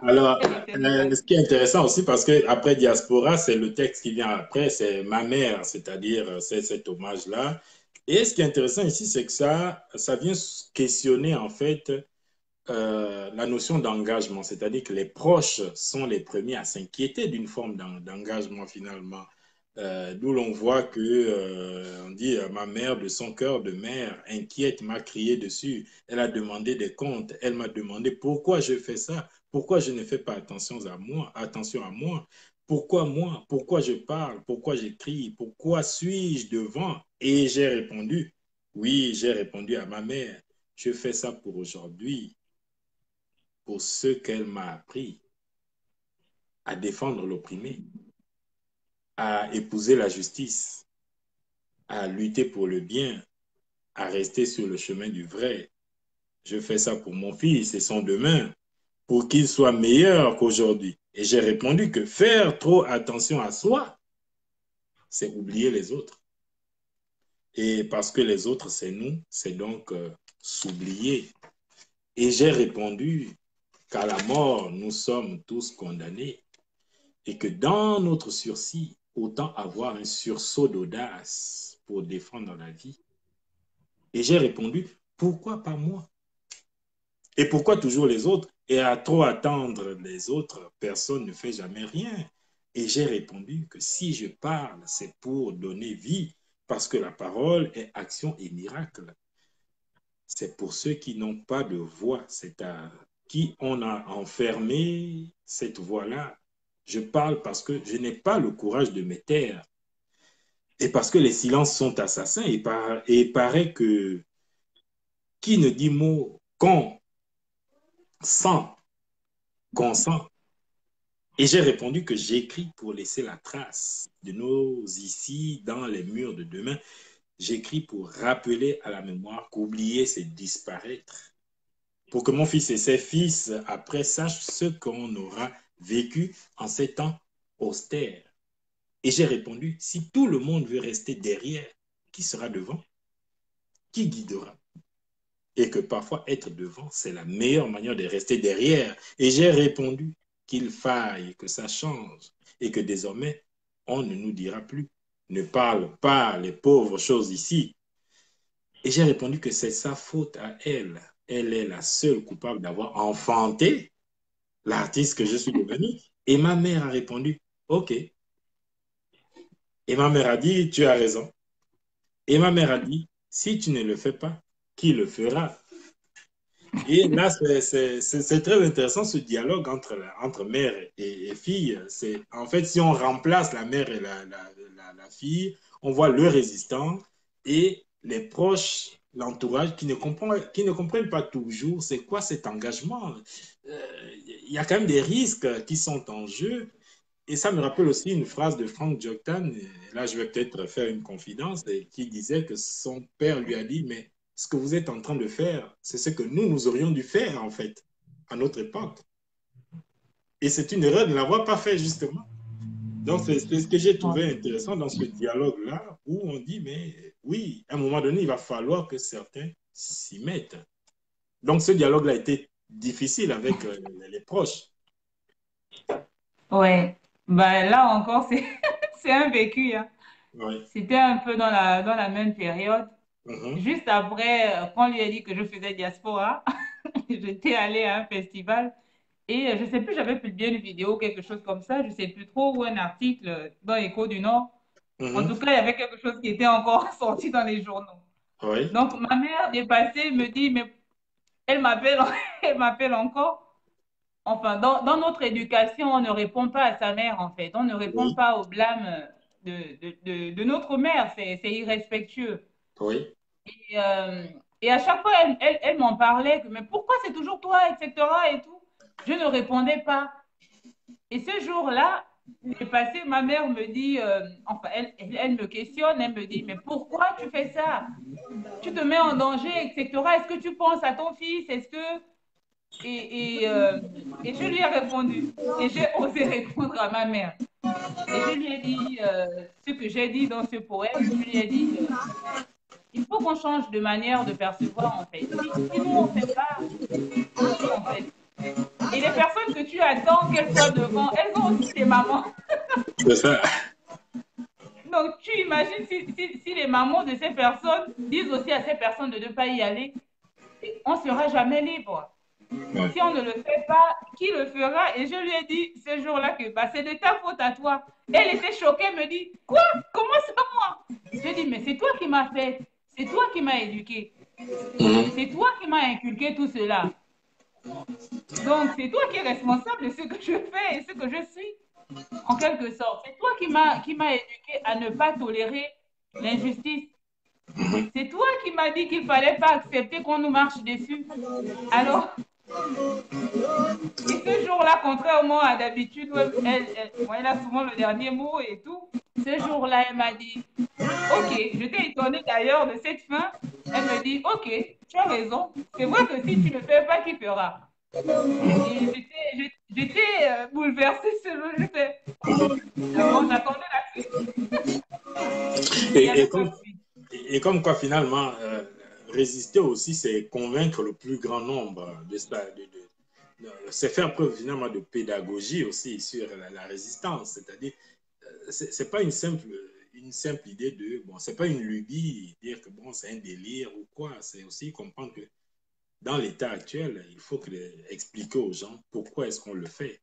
Alors, Elle était ce qui dépassée. est intéressant aussi, parce que après diaspora, c'est le texte qui vient après, c'est ma mère, c'est-à-dire c'est cet hommage-là. Et ce qui est intéressant ici, c'est que ça vient questionner en fait la notion d'engagement, c'est-à-dire que les proches sont les premiers à s'inquiéter d'une forme d'engagement finalement. D'où l'on voit que, on dit, ma mère de son cœur de mère, inquiète, m'a crié dessus. Elle a demandé des comptes. Elle m'a demandé pourquoi je fais ça, pourquoi je ne fais pas attention à moi, pourquoi moi, pourquoi je parle, pourquoi j'écris, pourquoi suis-je devant? Et j'ai répondu, oui, j'ai répondu à ma mère, je fais ça pour aujourd'hui, pour ce qu'elle m'a appris à défendre l'opprimé, à épouser la justice, à lutter pour le bien, à rester sur le chemin du vrai. Je fais ça pour mon fils et son demain, pour qu'il soit meilleur qu'aujourd'hui. Et j'ai répondu que faire trop attention à soi, c'est oublier les autres. Et parce que les autres, c'est nous, c'est donc s'oublier. Et j'ai répondu qu'à la mort, nous sommes tous condamnés et que dans notre sursis, autant avoir un sursaut d'audace pour défendre la vie. Et j'ai répondu, pourquoi pas moi? Et pourquoi toujours les autres? Et à trop attendre les autres, personne ne fait jamais rien. Et j'ai répondu que si je parle, c'est pour donner vie, parce que la parole est action et miracle. C'est pour ceux qui n'ont pas de voix, c'est à qui on a enfermé cette voix-là. Je parle parce que je n'ai pas le courage de me taire. Et parce que les silences sont assassins, et il paraît que qui ne dit mot qu'on sent, consent. Et j'ai répondu que j'écris pour laisser la trace de nos ici dans les murs de demain. J'écris pour rappeler à la mémoire qu'oublier, c'est disparaître. Pour que mon fils et ses fils, après, sachent ce qu'on aura vécu en ces temps austères. Et j'ai répondu, si tout le monde veut rester derrière, qui sera devant? Qui guidera? Et que parfois être devant, c'est la meilleure manière de rester derrière. Et j'ai répondu qu'il faille que ça change et que désormais, on ne nous dira plus, ne parle pas les pauvres choses ici. Et j'ai répondu que c'est sa faute à elle. Elle est la seule coupable d'avoir enfanté l'artiste que je suis devenu. Et ma mère a répondu, OK. Et ma mère a dit, tu as raison. Et ma mère a dit, si tu ne le fais pas, qui le fera? Et là, c'est très intéressant ce dialogue entre mère et fille. C'est, en fait, si on remplace la mère et la fille, on voit le résistant et les proches, l'entourage qui ne comprennent pas toujours c'est quoi cet engagement. Il y a quand même des risques qui sont en jeu. Et ça me rappelle aussi une phrase de Frank Joktan, et là je vais peut-être faire une confidence, et qui disait que son père lui a dit, mais ce que vous êtes en train de faire, c'est ce que nous aurions dû faire en fait, à notre époque. Et c'est une erreur de ne l'avoir pas fait justement. Donc c'est ce que j'ai trouvé Ouais. intéressant dans ce dialogue-là, où on dit, mais oui, à un moment donné, il va falloir que certains s'y mettent. Donc ce dialogue-là a été difficile avec les proches. Ouais. Ben, là encore, c'est c'est un vécu, hein. Oui. C'était un peu dans la même période. Mhm. Juste après, quand on lui a dit que je faisais diaspora, j'étais allée à un festival et je sais plus, j'avais publié une vidéo, quelque chose comme ça, je sais plus trop, ou un article dans Écho du Nord. En tout Mhm. cas, il y avait quelque chose qui était encore sorti dans les journaux. Oui. Donc, ma mère dépassée me dit, mais elle m'appelle, elle m'appelle encore. Enfin, dans notre éducation, on ne répond pas à sa mère, en fait. On ne répond Oui. pas au blâme de notre mère. C'est irrespectueux. Oui. Et, euh, et à chaque fois, elle m'en parlait, mais pourquoi c'est toujours toi, etc. et tout. Je ne répondais pas. Et ce jour-là, il est passé, ma mère me dit, enfin, elle me questionne, elle me dit, mais pourquoi tu fais ça? Tu te mets en danger, etc. Est-ce que tu penses à ton fils? Est-ce que... et je lui ai répondu. Et j'ai osé répondre à ma mère. Et je lui ai dit ce que j'ai dit dans ce poème. Je lui ai dit, il faut qu'on change de manière de percevoir, en fait. Si nous, on ne fait pas, qui, en fait? Et les personnes que tu attends qu'elles soient devant, elles ont aussi des mamans. C'est ça. Donc, tu imagines si les mamans de ces personnes disent aussi à ces personnes de ne pas y aller, on ne sera jamais libre. Ouais. Si on ne le fait pas, qui le fera? Et je lui ai dit ce jour-là que bah, c'est de ta faute à toi. Elle était choquée, me dit, quoi? Comment ça, moi? Je dis, mais c'est toi qui m'as fait, c'est toi qui m'as éduqué, Mhm. c'est toi qui m'as inculqué tout cela. Donc, c'est toi qui es responsable de ce que je fais et ce que je suis, en quelque sorte. C'est toi qui m'as éduqué à ne pas tolérer l'injustice. C'est toi qui m'as dit qu'il ne fallait pas accepter qu'on nous marche dessus. Alors, et ce jour-là, contrairement à d'habitude, où elle a souvent le dernier mot et tout, ce jour-là, elle m'a dit, OK, j'étais étonnée d'ailleurs de cette fin. Elle me dit, OK, tu as raison. C'est vrai que si tu ne fais pas, qui fera? Et j'étais bouleversée ce jour. Je fais, bon, j'attendais la suite. Il n'y Et, avait et pas comme, de suite. et comme quoi, finalement, résister aussi, c'est convaincre le plus grand nombre de ça. C'est faire preuve finalement de pédagogie aussi sur la résistance. C'est-à-dire, c'est pas une simple idée de, bon, c'est pas une lubie, dire que bon, c'est un délire ou quoi. C'est aussi comprendre que dans l'état actuel, il faut expliquer aux gens pourquoi est-ce qu'on le fait.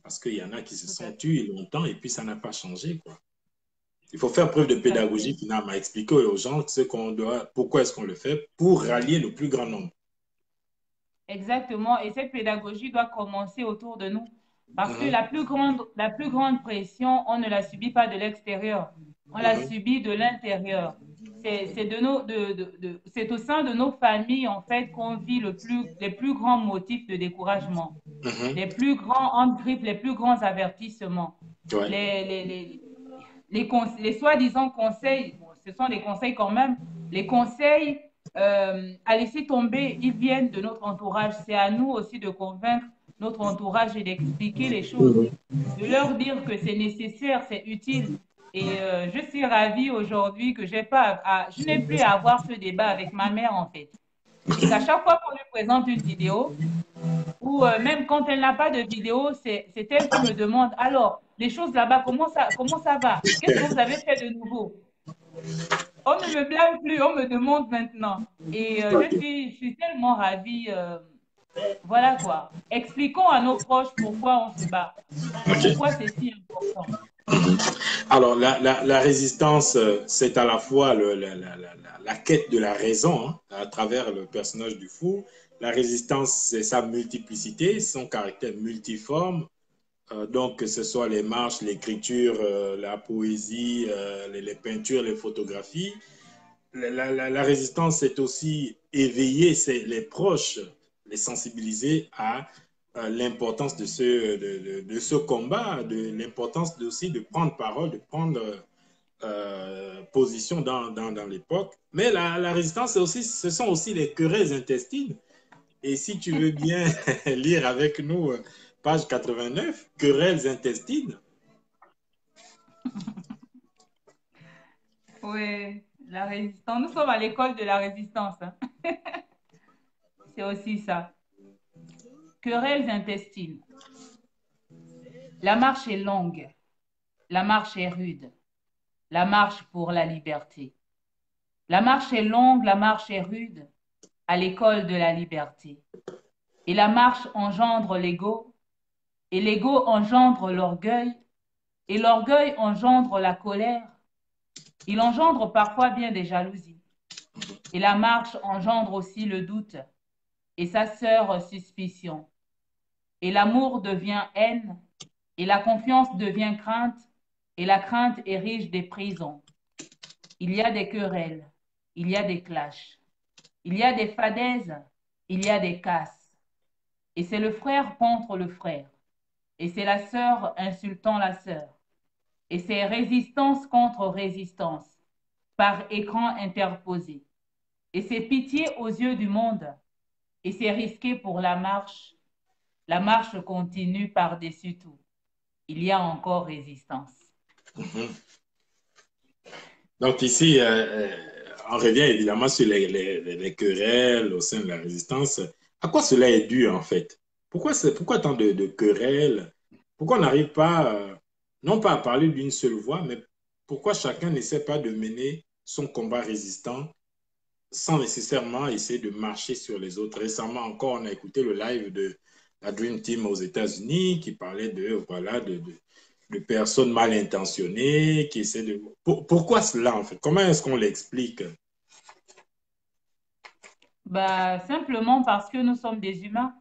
Parce qu'il y en a qui se Tout à sont fait. tués longtemps et puis ça n'a pas changé, quoi. Il faut faire preuve de Tout à fait. pédagogie finalement, expliquer aux gens ce qu'on doit, pourquoi est-ce qu'on le fait pour rallier le plus grand nombre. Exactement. Et cette pédagogie doit commencer autour de nous. Parce que Mhm, la plus grande pression, on ne la subit pas de l'extérieur. On la mhm, subit de l'intérieur. C'est c'est au sein de nos familles, en fait, qu'on vit les plus grands motifs de découragement, mhm. les plus grands handgrips, les plus grands avertissements, Ouais. les, les, les, les soi-disant conseils, bon, ce sont des conseils quand même, les conseils à laisser tomber, ils viennent de notre entourage. C'est à nous aussi de convaincre notre entourage et d'expliquer les choses, Mhm. de leur dire que c'est nécessaire, c'est utile. Et je suis ravie aujourd'hui que je n'ai plus à avoir ce débat avec ma mère en fait. Et qu'à chaque fois qu'on lui présente une vidéo, ou même quand elle n'a pas de vidéo, c'est elle qui me demande, alors, les choses là-bas, comment ça va? Qu'est-ce que vous avez fait de nouveau? On ne me blâme plus, on me demande maintenant. Et je suis tellement ravie. Voilà quoi. Expliquons à nos proches pourquoi on se bat. Ok. Pourquoi c'est si important. Alors, la résistance, c'est à la fois la quête de la raison hein, à travers le personnage du fou. La résistance, c'est sa multiplicité, son caractère multiforme. Donc, que ce soit les marches, l'écriture, la poésie, les peintures, les photographies. La résistance, c'est aussi éveiller les proches, les sensibiliser à l'importance de ce combat, de l'importance aussi de prendre parole, de prendre position dans l'époque. Mais la résistance, aussi, ce sont aussi les querelles intestines. Et si tu veux bien lire avec nous, page 89, querelles intestines. Oui, la résistance. Nous sommes à l'école de la résistance, hein. C'est aussi ça. Querelles intestines. La marche est longue, la marche est rude, la marche pour la liberté. La marche est longue, la marche est rude, à l'école de la liberté. Et la marche engendre l'ego, et l'ego engendre l'orgueil, et l'orgueil engendre la colère. Il engendre parfois bien des jalousies. Et la marche engendre aussi le doute, et sa sœur suspicion. Et l'amour devient haine, et la confiance devient crainte, et la crainte érige des prisons. Il y a des querelles, il y a des clashs, il y a des fadaises, il y a des casses. Et c'est le frère contre le frère. Et c'est la sœur insultant la sœur. Et c'est résistance contre résistance, par écran interposé. Et c'est pitié aux yeux du monde. Et c'est risqué pour la marche. La marche continue par-dessus tout. Il y a encore résistance. Mhm. Donc ici, on revient évidemment sur les querelles au sein de la résistance. À quoi cela est dû en fait? Pourquoi tant de querelles? Pourquoi on n'arrive pas, non pas à parler d'une seule voix, mais pourquoi chacun n'essaie pas de mener son combat résistant sans nécessairement essayer de marcher sur les autres? Récemment encore, on a écouté le live de la Dream Team aux États-Unis qui parlait voilà, de personnes mal intentionnées qui essaient de... Pourquoi cela, en fait? Comment est-ce qu'on l'explique? Bah, simplement parce que nous sommes des humains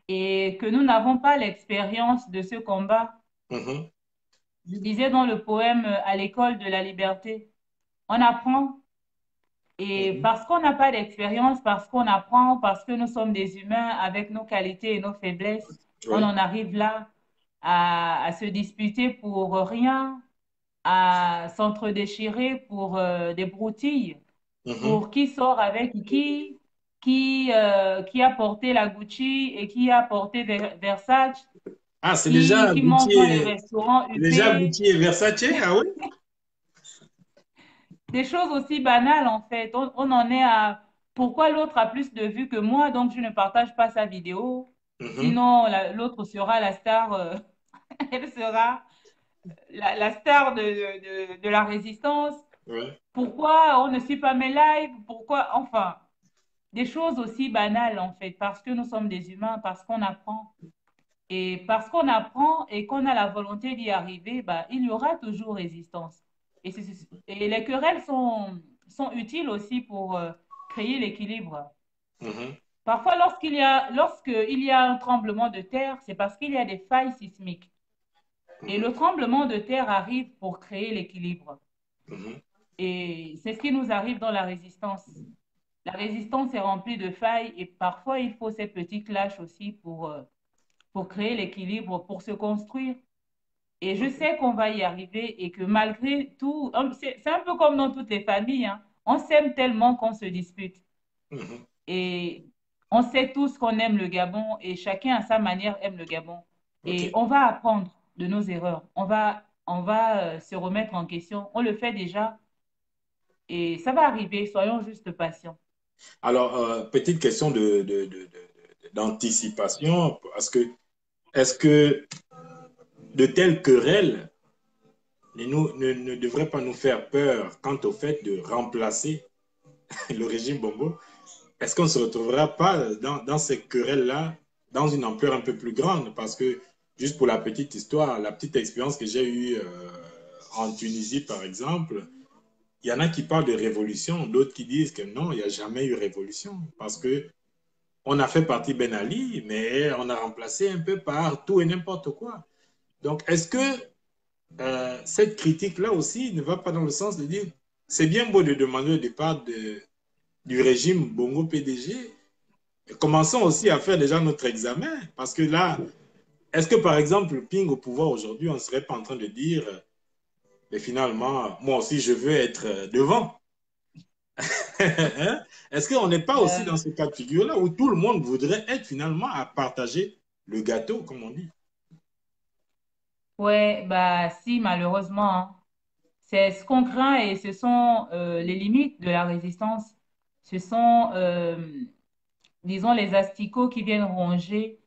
et que nous n'avons pas l'expérience de ce combat. Mhm, Je disais dans le poème À l'école de la liberté, on apprend et mhm. parce qu'on n'a pas d'expérience, parce qu'on apprend, parce que nous sommes des humains avec nos qualités et nos faiblesses, on Oui. en arrive là à se disputer pour rien, à s'entre-déchirer pour des broutilles, Mhm. pour qui sort avec qui a porté la Gucci et qui a porté Versace, Ah, c'est déjà qui mange dans les Gucci, restaurants c'est déjà huppés. Gucci et Versace, ah oui? Des choses aussi banales, en fait. On en est à pourquoi l'autre a plus de vues que moi, donc je ne partage pas sa vidéo. Mhm. Sinon, l'autre sera la star, elle sera la star de la résistance. Ouais. Pourquoi on ne suit pas mes lives? Pourquoi? Enfin, des choses aussi banales, en fait, parce que nous sommes des humains, parce qu'on apprend. Et parce qu'on apprend et qu'on a la volonté d'y arriver, bah, il y aura toujours résistance. Et les querelles sont utiles aussi pour créer l'équilibre. Mhm. Parfois, lorsqu'il y a un tremblement de terre, c'est parce qu'il y a des failles sismiques. Et Mhm. le tremblement de terre arrive pour créer l'équilibre. Mhm. Et c'est ce qui nous arrive dans la résistance. La résistance est remplie de failles et parfois il faut ces petits clashs aussi pour créer l'équilibre, pour se construire. Et je sais qu'on va y arriver et que malgré tout, c'est un peu comme dans toutes les familles, hein. On s'aime tellement qu'on se dispute. Mhm. Et on sait tous qu'on aime le Gabon et chacun à sa manière aime le Gabon. OK. Et on va apprendre de nos erreurs. On va se remettre en question. On le fait déjà et ça va arriver. Soyons juste patients. Alors, petite question d'anticipation, parce que est-ce que de telles querelles ne devraient pas nous faire peur quant au fait de remplacer le régime Bongo? Est-ce qu'on ne se retrouvera pas dans ces querelles-là dans une ampleur un peu plus grande? Parce que, juste pour la petite histoire, la petite expérience que j'ai eue en Tunisie, par exemple, il y en a qui parlent de révolution, d'autres qui disent que non, il n'y a jamais eu révolution. Parce que on a fait partie Ben Ali, mais on a remplacé un peu par tout et n'importe quoi. Donc, est-ce que cette critique-là aussi ne va pas dans le sens de dire c'est bien beau de demander le départ du régime Bongo PDG, commençons aussi à faire déjà notre examen. Parce que là, est-ce que par exemple, Ping au pouvoir aujourd'hui, on ne serait pas en train de dire, mais finalement, moi aussi, je veux être devant? Hein? Est-ce qu'on n'est pas aussi dans Euh, ce cas de figure-là où tout le monde voudrait être finalement à partager le gâteau, comme on dit? ouais, bah si, malheureusement, hein. C'est ce qu'on craint et ce sont les limites de la résistance. Ce sont, disons, les asticots qui viennent ronger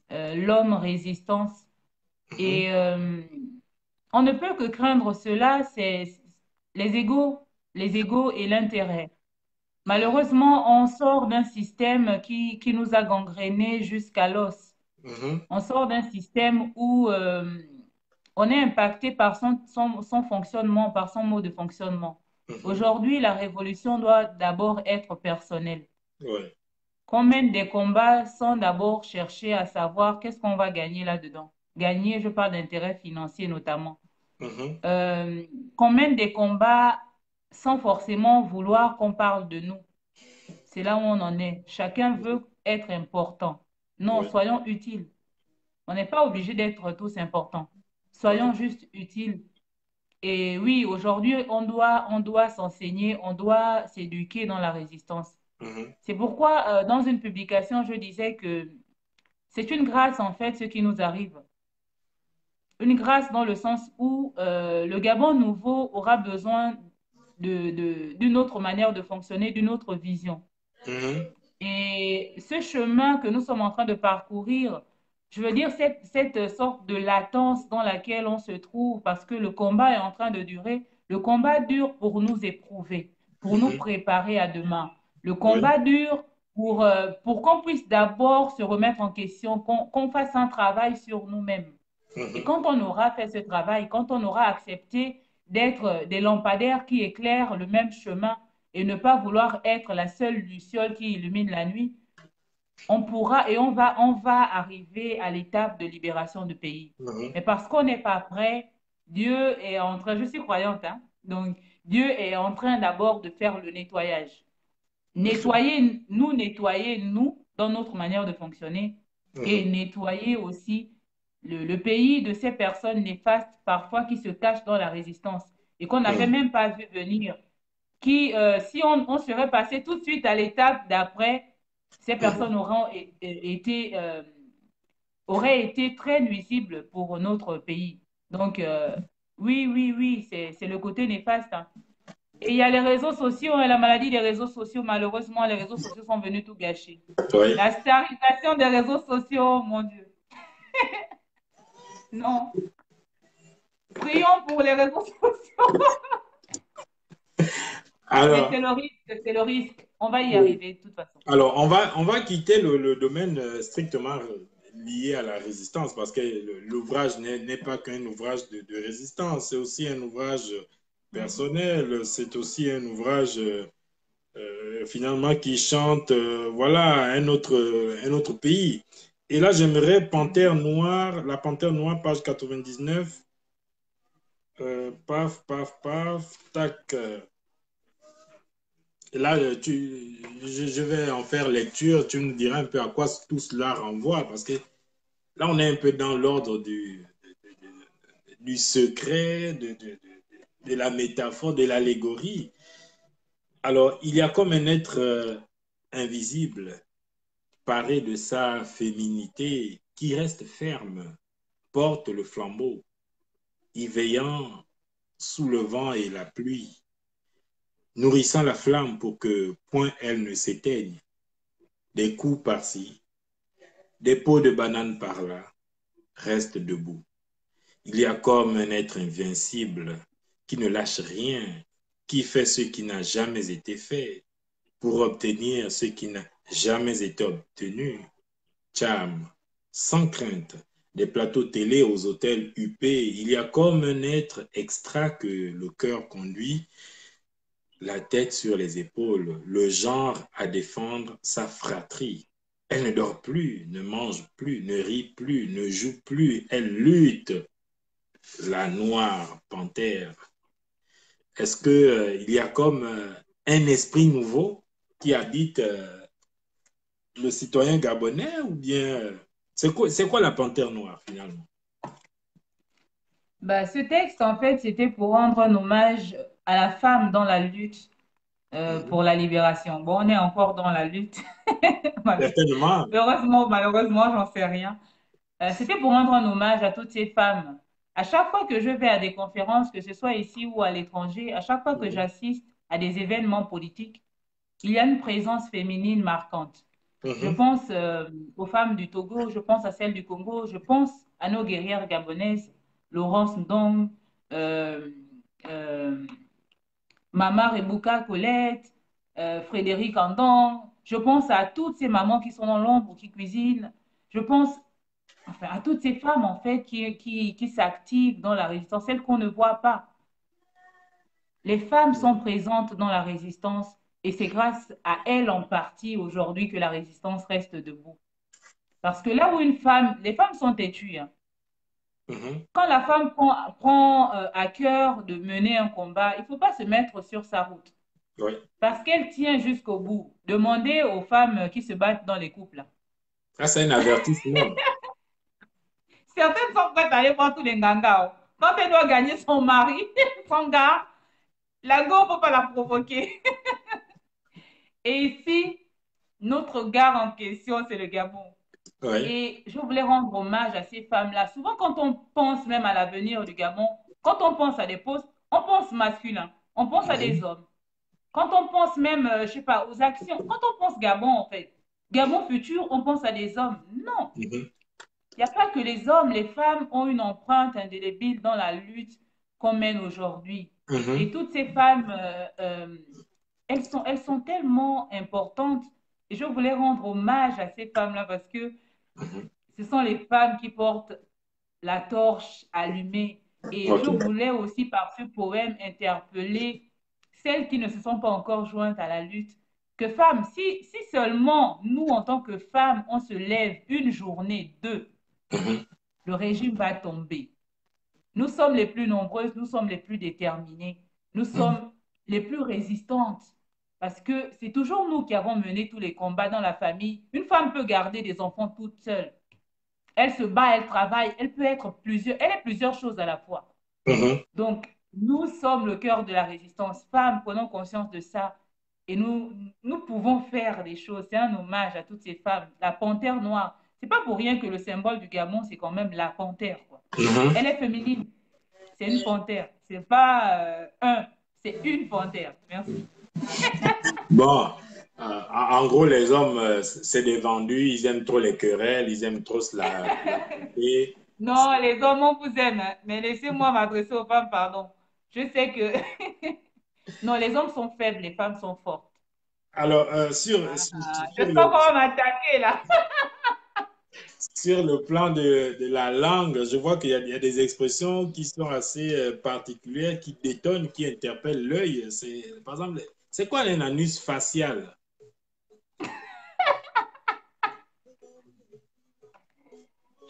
l'homme résistance. Mhm, Et on ne peut que craindre cela, c'est les égos et l'intérêt. mhm, Malheureusement, on sort d'un système qui nous a gangrénés jusqu'à l'os. mhm, On sort d'un système où on est impacté par son fonctionnement, par son mode de fonctionnement. mhm. Aujourd'hui, la révolution doit d'abord être personnelle. Ouais. Qu'on mène des combats sans d'abord chercher à savoir qu'est-ce qu'on va gagner là-dedans. gagner, je parle d'intérêt financier notamment. Mhm. Euh, qu'on mène des combats sans forcément vouloir qu'on parle de nous. C'est là où on en est. Chacun veut être important. Non, Oui. soyons utiles. On n'est pas obligé d'être tous importants. Soyons Mhm. juste utiles. Et oui, aujourd'hui, on doit s'enseigner, on doit s'éduquer dans la résistance. Mhm. C'est pourquoi, dans une publication, je disais que c'est une grâce, en fait, ce qui nous arrive. Une grâce dans le sens où le Gabon nouveau aura besoin d'une autre manière de fonctionner, d'une autre vision. Mhm. Et ce chemin que nous sommes en train de parcourir, je veux dire, cette sorte de latence dans laquelle on se trouve, parce que le combat est en train de durer, le combat dure pour nous éprouver, pour nous Mhm. préparer à demain. Le Oui. combat dure pour qu'on puisse d'abord se remettre en question, qu'on fasse un travail sur nous-mêmes. Et Mhm. quand on aura fait ce travail, quand on aura accepté d'être des lampadaires qui éclairent le même chemin et ne pas vouloir être la seule luciole qui illumine la nuit, on pourra et on va arriver à l'étape de libération du pays. Mhm. Mais parce qu'on n'est pas prêt, Dieu est en train, je suis croyante, hein, donc Dieu est en train d'abord de faire le nettoyage. Nettoyer, nous, dans notre manière de fonctionner, et Mhm. nettoyer aussi le pays de ces personnes néfastes, parfois qui se cachent dans la résistance et qu'on n'avait Mhm. même pas vu venir, qui, si on serait passé tout de suite à l'étape d'après, ces Mhm. personnes auraient été très nuisibles pour notre pays. Donc, oui, oui, oui, c'est le côté néfaste, hein. Et il y a les réseaux sociaux, et la maladie des réseaux sociaux. Malheureusement, les réseaux sociaux sont venus tout gâcher. Oui. La starisation des réseaux sociaux, mon Dieu. Non. Prions pour les réseaux sociaux. Mais c'est Alors, le risque, c'est le risque. On va y oui. arriver de toute façon. Alors, on va quitter le domaine strictement lié à la résistance parce que l'ouvrage n'est pas qu'un ouvrage de résistance, c'est aussi un ouvrage Mhm. personnel, c'est aussi un ouvrage finalement qui chante voilà, un autre pays. Et là, j'aimerais Mhm. Panthère Noire, la Panthère Noire, page 99, paf, paf, paf, tac. Et là, je vais en faire lecture. Tu nous diras un peu à quoi tout cela renvoie, parce que là, on est un peu dans l'ordre du secret, de la métaphore, de l'allégorie. Alors, il y a comme un être invisible, paré de sa féminité, qui reste ferme, porte le flambeau, y veillant sous le vent et la pluie, nourrissant la flamme pour que point elle ne s'éteigne. Des coups par-ci, des pots de banane par-là, restent debout. Il y a comme un être invincible qui ne lâche rien, qui fait ce qui n'a jamais été fait pour obtenir ce qui n'a jamais été obtenu. Cham, sans crainte, des plateaux télé aux hôtels huppés, il y a comme un être extra que le cœur conduit, la tête sur les épaules, le genre à défendre sa fratrie. Elle ne dort plus, ne mange plus, ne rit plus, ne joue plus, elle lutte, la noire panthère. Est-ce que, il y a comme un esprit nouveau qui habite le citoyen gabonais ou bien c'est quoi la panthère noire finalement? Bah, ce texte, en fait, c'était pour rendre un hommage à la femme dans la lutte pour Mhm. la libération. Bon, on est encore dans la lutte. Certainement. Heureusement, malheureusement, j'en sais rien. C'était pour rendre un hommage à toutes ces femmes. À chaque fois que je vais à des conférences, que ce soit ici ou à l'étranger, à chaque fois que Mhm. j'assiste à des événements politiques, il y a une présence féminine marquante. Je Mhm. pense aux femmes du Togo, je pense à celles du Congo, je pense à nos guerrières gabonaises, Laurence Ndong, euh, euh, Mama Rebouka Colette, Frédéric Andong. Je pense à toutes ces mamans qui sont dans l'ombre, qui cuisinent. Je pense enfin, à toutes ces femmes, en fait, qui s'activent dans la résistance, celles qu'on ne voit pas. Les femmes sont présentes dans la résistance et c'est grâce à elles en partie aujourd'hui que la résistance reste debout. Parce que là où une femme, les femmes sont têtues, hein. Mhm. Quand la femme prend à cœur de mener un combat, il ne faut pas se mettre sur sa route Oui. parce qu'elle tient jusqu'au bout. Demandez aux femmes qui se battent dans les couples. Ah, c'est un avertissement. Certaines sont prêtes à aller voir tous les ngangas. Quand elle doit gagner son mari, son gars, la go ne peut pas la provoquer. Et ici, notre gare en question, c'est le Gabon. Oui. Et je voulais rendre hommage à ces femmes-là. Souvent, quand on pense même à l'avenir du Gabon, quand on pense à des postes, on pense masculin, on pense à des Mhm. hommes. Quand on pense même, je sais pas, aux actions, quand on pense Gabon, en fait, Gabon futur, on pense à des hommes. Non, Mhm. il n'y a pas que les hommes, les femmes ont une empreinte indélébile dans la lutte qu'on mène aujourd'hui. Et Mhm. toutes ces femmes, elles sont tellement importantes. Et je voulais rendre hommage à ces femmes-là parce que Mhm. ce sont les femmes qui portent la torche allumée. Et je OK. voulais aussi, par ce poème, interpeller celles qui ne se sont pas encore jointes à la lutte. Que femmes, si seulement nous, en tant que femmes, on se lève une journée, deux, Mhm. le régime va tomber. Nous sommes les plus nombreuses, nous sommes les plus déterminées, nous Mhm. sommes les plus résistantes. Parce que c'est toujours nous qui avons mené tous les combats dans la famille. Une femme peut garder des enfants toute seule. Elle se bat, elle travaille, elle peut être plusieurs, elle est plusieurs choses à la fois. Mhm. Donc, nous sommes le cœur de la résistance. Femmes, prenons conscience de ça. Et nous pouvons faire des choses. C'est un hommage à toutes ces femmes. La panthère noire, c'est pas pour rien que le symbole du Gabon, c'est quand même la panthère, quoi. Mhm. Elle est féminine. C'est une panthère. C'est pas c'est une panthère. Merci. Bon, en gros, les hommes, c'est des vendus, ils aiment trop les querelles, ils aiment trop la poupée. Non, les hommes, on vous aime, hein, mais laissez-moi m'adresser aux femmes, pardon. Je sais que non, les hommes sont faibles, les femmes sont fortes. Alors, Je sens qu'on va m'attaquer là. sur le plan de la langue, je vois il y a des expressions qui sont assez particulières, qui détonnent, qui interpellent l'œil. Par exemple, c'est quoi un anus facial?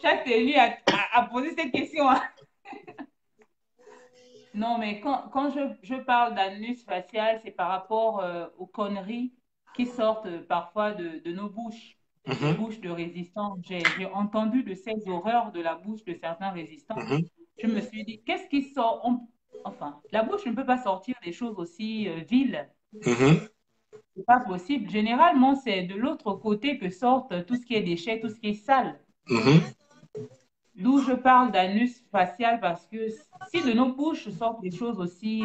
Chaque tenu a posé cette question, hein. Non, mais quand je parle d'anus facial, c'est par rapport aux conneries qui sortent parfois de nos bouches, des Mhm. bouches de résistants. J'ai entendu de ces horreurs de la bouche de certains résistants. Mhm. Je me suis dit, qu'est-ce qui sort? Enfin, la bouche ne peut pas sortir des choses aussi viles. Mhm. C'est pas possible. Généralement, c'est de l'autre côté que sortent tout ce qui est déchets, tout ce qui est sale. Mhm. D'où je parle d'anus facial parce que si de nos bouches sortent des choses aussi,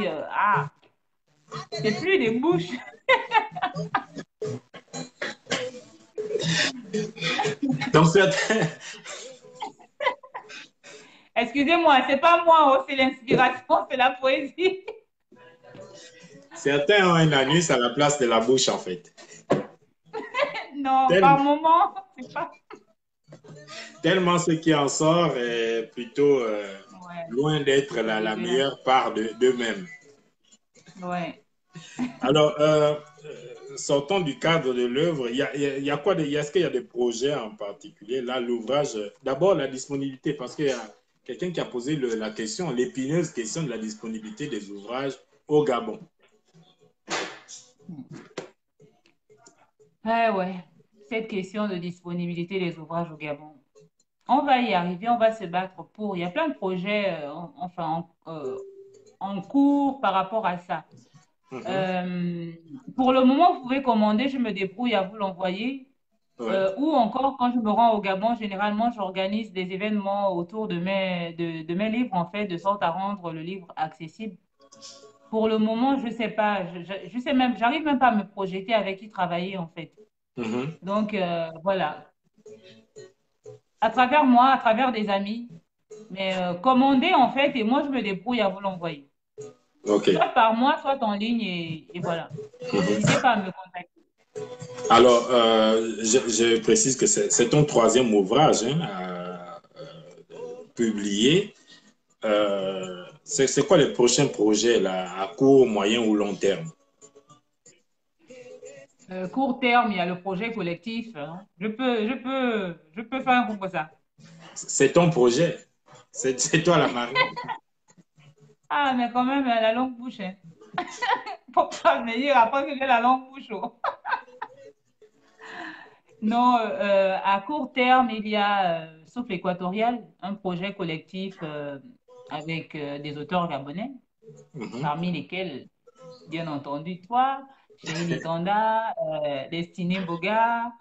c'est plus des bouches. Donc, certains, Excusez-moi, c'est pas moi, oh, c'est l'inspiration, c'est la poésie. certains ont un anus à la place de la bouche, en fait. Non, par Tellement, moment, c'est pas. tellement ce qui en sort est plutôt Ouais, loin d'être c'est la dégueulasse. meilleure part d'eux-mêmes. Ouais. Alors, sortons du cadre de l'œuvre. Il y a quoi est-ce qu'il y a des projets en particulier? Là, l'ouvrage, d'abord la disponibilité, parce qu'il y a quelqu'un qui a posé la question, l'épineuse question de la disponibilité des ouvrages au Gabon. Ouais, ouais. Cette question de disponibilité des ouvrages au Gabon. On va y arriver, on va se battre pour. Il y a plein de projets, en cours par rapport à ça. Mhm. Euh, pour le moment, vous pouvez commander, je me débrouille à vous l'envoyer. Ouais. Ou encore, quand je me rends au Gabon, généralement, j'organise des événements autour de mes livres, en fait, de sorte à rendre le livre accessible. Pour le moment, je sais pas, je sais même, j'arrive même pas à me projeter avec qui travailler, en fait. Mhm. Donc, voilà. À travers moi, à travers des amis, mais commander, en fait, et moi, je me débrouille à vous l'envoyer. OK. Soit par moi, soit en ligne, et voilà. N'hésitez pas à me contacter. Alors, je précise que c'est ton troisième ouvrage hein, publié. C'est quoi les prochains projets là, à court, moyen ou long terme? Court terme, il y a le projet collectif, hein. Je peux faire un coup pour ça. C'est ton projet. C'est toi la marraine. Ah, mais quand même, la longue bouche, hein. Faut pas me dire après que j'ai la longue bouche, oh. Non, à court terme, il y a, sauf l'Équatorial, un projet collectif avec des auteurs gabonais, Mhm, parmi lesquels, bien entendu, toi, Chéri Litanda, Destiné Boga,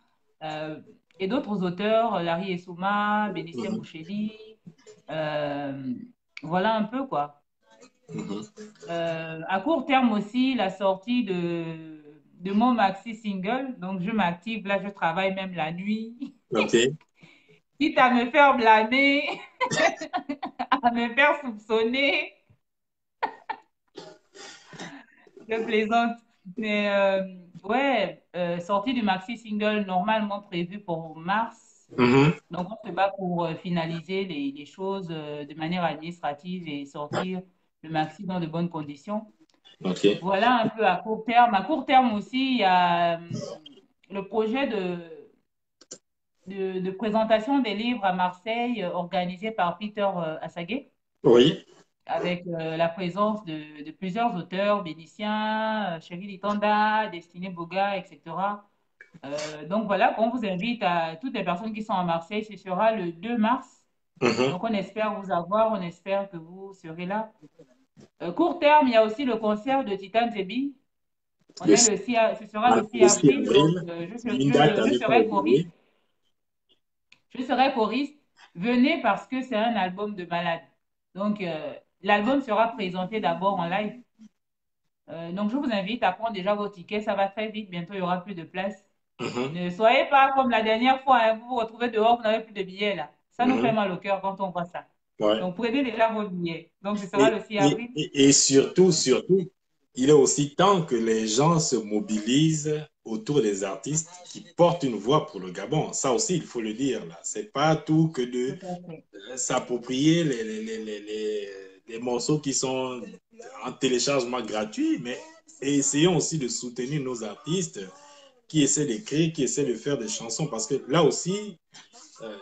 euh, et d'autres auteurs, Larry Essouma, Bénicien mhm, Boucheli, euh, voilà un peu quoi. mhm. À court terme aussi, la sortie de mon maxi single, donc je m'active, là je travaille même la nuit, Ok. quitte à me faire blâmer, à me faire soupçonner, je plaisante. Mais ouais, sortie du maxi single normalement prévu pour mars. Mhm, Donc on se bat pour finaliser les choses de manière administrative et sortir le maxi dans de bonnes conditions. ok. Voilà un peu à court terme. À court terme aussi, il y a le projet de présentation des livres à Marseille organisé par Peter Assaguet, Oui. avec la présence de plusieurs auteurs, Bénitien, Chéri Litanda, Destiné Boga, etc. Donc voilà, on vous invite à toutes les personnes qui sont à Marseille. Ce sera le 2 mars. Mhm. Donc on espère vous avoir, on espère que vous serez là. Court terme, il y a aussi le concert de Titan Zebi. On Le est 6 ce sera le 6 avril, donc avril, une date à je ne pas serai choriste. oublier. Je serai choriste. Venez parce que c'est un album de malade. Donc, l'album sera présenté d'abord en live. Donc, je vous invite à prendre déjà vos tickets. Ça va très vite. Bientôt, il n'y aura plus de place. Mhm, Ne soyez pas comme la dernière fois, hein, vous vous retrouvez dehors, vous n'avez plus de billets là. Ça nous fait mhm. mal au cœur quand on voit ça. Ouais. Donc, prenez déjà vos billets. Donc, ce sera le 6 avril. Et surtout, surtout, il est aussi temps que les gens se mobilisent autour des artistes qui portent une voix pour le Gabon. Ça aussi, il faut le dire, là. C'est pas tout que de Tout à fait. s'approprier les morceaux qui sont en téléchargement gratuit, mais essayons aussi de soutenir nos artistes qui essaient d'écrire, qui essaient de faire des chansons, parce que là aussi,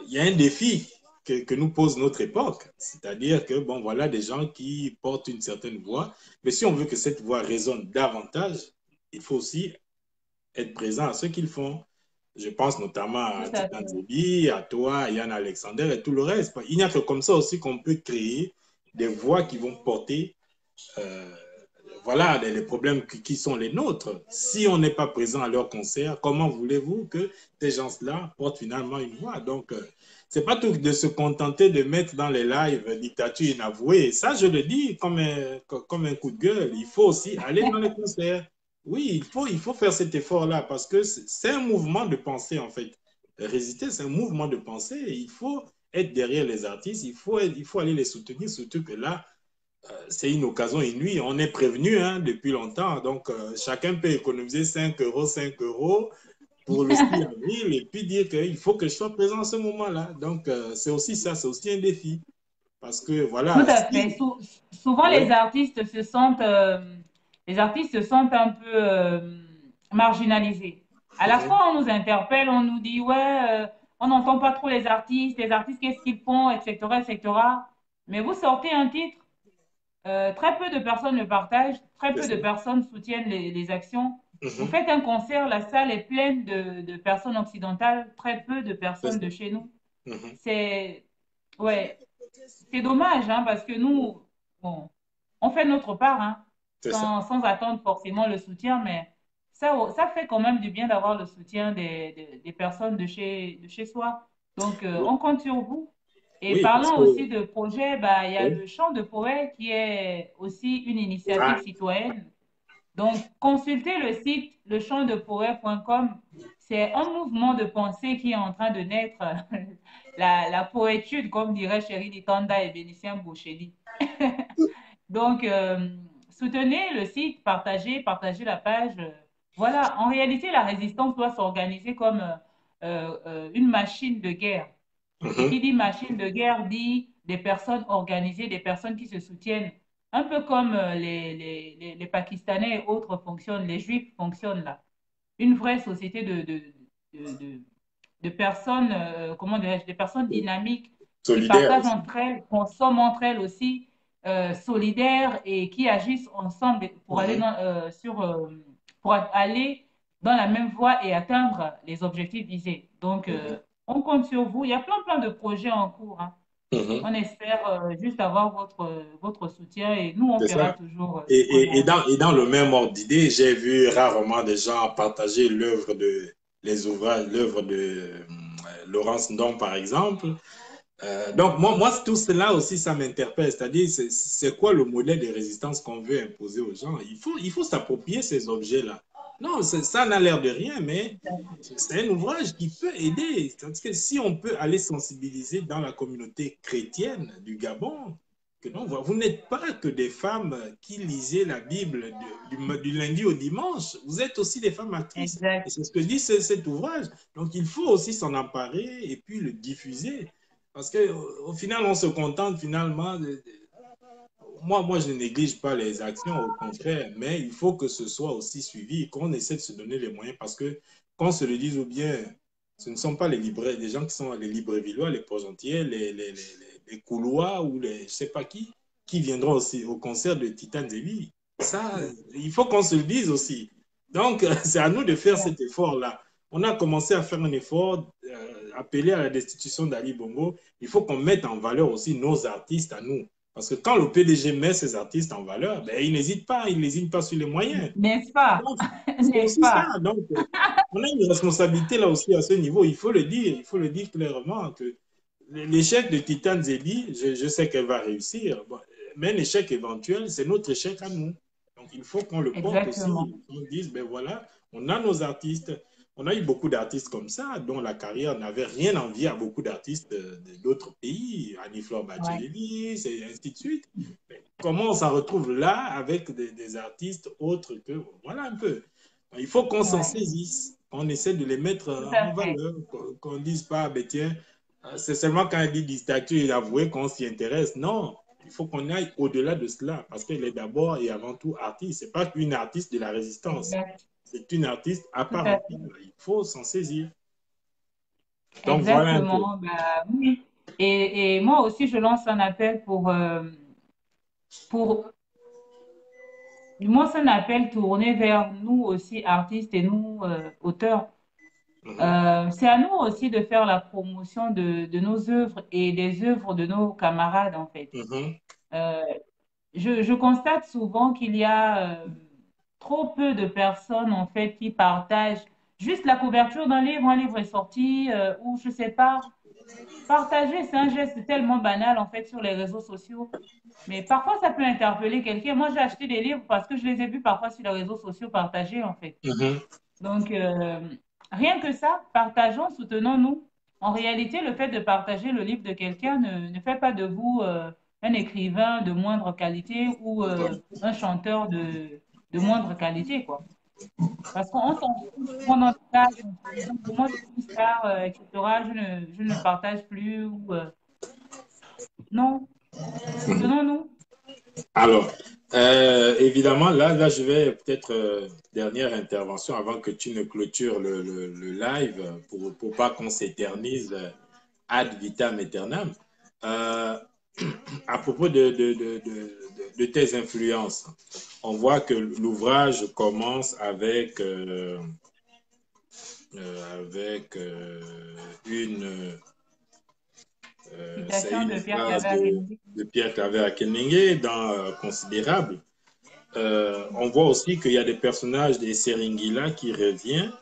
il y a un défi que nous pose notre époque. C'est-à-dire que, bon, voilà des gens qui portent une certaine voix, mais si on veut que cette voix résonne davantage, il faut aussi être présent à ce qu'ils font. Je pense notamment Tout à à Titan fait. Zebi, à toi, à Yann Alexander et tout le reste. Il n'y a que comme ça aussi qu'on peut créer des voix qui vont porter euh, voilà les problèmes qui sont les nôtres. Si on n'est pas présent à leur concert, comment voulez-vous que ces gens-là portent finalement une voix? Donc, c'est pas tout de se contenter de mettre dans les lives dictature inavouée. Ça, je le dis comme un coup de gueule. Il faut aussi aller dans les concerts. Oui, il faut faire cet effort-là parce que c'est un mouvement de pensée, en fait. Résister, c'est un mouvement de pensée. Il faut être derrière les artistes, il faut aller les soutenir, surtout que là, c'est une occasion inouïe. On est prévenu hein, depuis longtemps. Donc, chacun peut économiser 5 euros pour le 6 avril et puis dire qu'il faut que je sois présent à ce moment-là. Donc, c'est aussi ça, c'est aussi un défi. Parce que, Tout voilà, à fait. si... Souvent, Oui, les artistes se sentent un peu marginalisés. À la mhm, fois, on nous interpelle, on nous dit, ouais, on n'entend pas trop les artistes, qu'est-ce qu'ils font, etc., etc. Mais vous sortez un titre, très peu de personnes le partagent, très c'est peu de ça. personnes soutiennent les actions. Vous Mhm, faites un concert, la salle est pleine de personnes occidentales, très peu de c'est personnes ça. de chez nous. Mhm, C'est, ouais, c'est dommage, hein, parce que nous, bon, on fait notre part, hein, c'est ça. sans attendre forcément le soutien, mais ça fait quand même du bien d'avoir le soutien des personnes de chez soi. Donc, Oui, on compte sur vous. Et oui, parce parlant que... aussi de projet, bah, il y a Oui. le Chant de poète qui est aussi une initiative Ah, citoyenne. Donc, consultez le site lechamp-de-poète.com. C'est un mouvement de pensée qui est en train de naître, la poétude, comme dirait Chéri Litanda et Bénicien Boucheli. Donc, soutenez le site, partagez la page. Voilà, en réalité, la résistance doit s'organiser comme une machine de guerre. Et mhm, qui dit machine de guerre dit des personnes organisées, des personnes qui se soutiennent, un peu comme les Pakistanais et autres fonctionnent, les Juifs fonctionnent là. Une vraie société de personnes, comment dirais-je, des personnes dynamiques qui Solidaire partagent aussi. entre elles, consomment entre elles aussi, solidaires et qui agissent ensemble Mhm. pour aller dans la même voie et atteindre les objectifs visés. Donc, Mhm. on compte sur vous. Il y a plein de projets en cours, hein. Mhm. On espère juste avoir votre soutien et nous, on C'est fera ça. toujours Et, ce qu'on a à faire. et dans le même ordre d'idée, j'ai vu rarement des gens partager l'œuvre de, les ouvrages, l'œuvre de Laurence Ndong, par exemple. Donc, tout cela aussi, ça m'interpelle. C'est-à-dire, c'est quoi le modèle de résistance qu'on veut imposer aux gens? Il faut s'approprier ces objets-là. Non, ça n'a l'air de rien, mais c'est un ouvrage qui peut aider. Parce que si on peut aller sensibiliser dans la communauté chrétienne du Gabon, que non, vous n'êtes pas que des femmes qui lisaient la Bible du lundi au dimanche, vous êtes aussi des femmes actrices. Et Exact. c'est ce que dit cet ouvrage. Donc, il faut aussi s'en emparer et puis le diffuser. Parce qu'au final, on se contente finalement moi, je ne néglige pas les actions, au contraire, mais il faut que ce soit aussi suivi, qu'on essaie de se donner les moyens, parce que, qu'on se le dise ou bien, ce ne sont pas les gens qui sont les Librevillois, les Port-Gentil, les Coulois ou les je ne sais pas qui viendront aussi au concert de Titan Zébi. Ça, il faut qu'on se le dise aussi. Donc, c'est à nous de faire cet effort-là. On a commencé à faire un effort, appeler à la destitution d'Ali Bongo. Il faut qu'on mette en valeur aussi nos artistes à nous. Parce que quand le PDG met ses artistes en valeur, ben, il n'hésite pas sur les moyens. N'est-ce pas? Donc, c'est N'est-ce aussi ça. pas? Donc, on a une responsabilité là aussi à ce niveau. Il faut le dire clairement que l'échec de Titan Zébi, je sais qu'elle va réussir, bon, mais l'échec éventuel, c'est notre échec à nous. Donc, il faut qu'on le porte Exactement. aussi. On dise, ben voilà, on a nos artistes. On a eu beaucoup d'artistes comme ça, dont la carrière n'avait rien envié à beaucoup d'artistes d'autres pays, Annie-Flore Ouais. Bacheleli, et ainsi de suite. Mais comment on s'en retrouve là avec des artistes autres que. Voilà un peu. Il faut qu'on s'en Ouais. saisisse, qu'on essaie de les mettre Tout en à fait. valeur, qu'on ne dise pas, ben tiens, c'est seulement quand il dit dictature et avouer qu'on s'y intéresse. Non, il faut qu'on aille au-delà de cela, parce qu'elle est d'abord et avant tout artiste. Ce n'est pas qu'une artiste de la résistance, Exact. c'est une artiste à Tout part à entière. fait. Il faut s'en saisir. Donc voilà un peu. Exactement. Bah, oui. Et moi aussi, je lance un appel pour moi, c'est un appel tourné vers nous aussi, artistes et nous, auteurs. Mhm, C'est à nous aussi de faire la promotion de nos œuvres et des œuvres de nos camarades, en fait. mhm, Euh, je constate souvent qu'il y a trop peu de personnes, en fait, qui partagent juste la couverture d'un livre. Un livre est sorti, ou je sais pas. Partager, c'est un geste tellement banal, en fait, sur les réseaux sociaux. Mais parfois, ça peut interpeller quelqu'un. Moi, j'ai acheté des livres parce que je les ai vus parfois sur les réseaux sociaux partagés, en fait. mhm, Donc, rien que ça, partageons, soutenons-nous. En réalité, le fait de partager le livre de quelqu'un ne fait pas de vous un écrivain de moindre qualité ou un chanteur de moindre qualité, quoi. Parce qu'on s'en fout, souvent dans le cas, en disant que moi, je suis une star, etc. Je ne partage plus. Non, mhm. soutenons-nous. Alors, évidemment, là, je vais peut-être, dernière intervention avant que tu ne clôtures le live pour pas qu'on s'éternise ad vitam aeternam. Euh, à propos de tes influences, on voit que l'ouvrage commence avec c'est Citation une de Pierre phrase Claver Kennedy. de Pierre Claver à Keningue dans Considérable. On voit aussi qu'il y a des personnages des Seringila qui reviennent.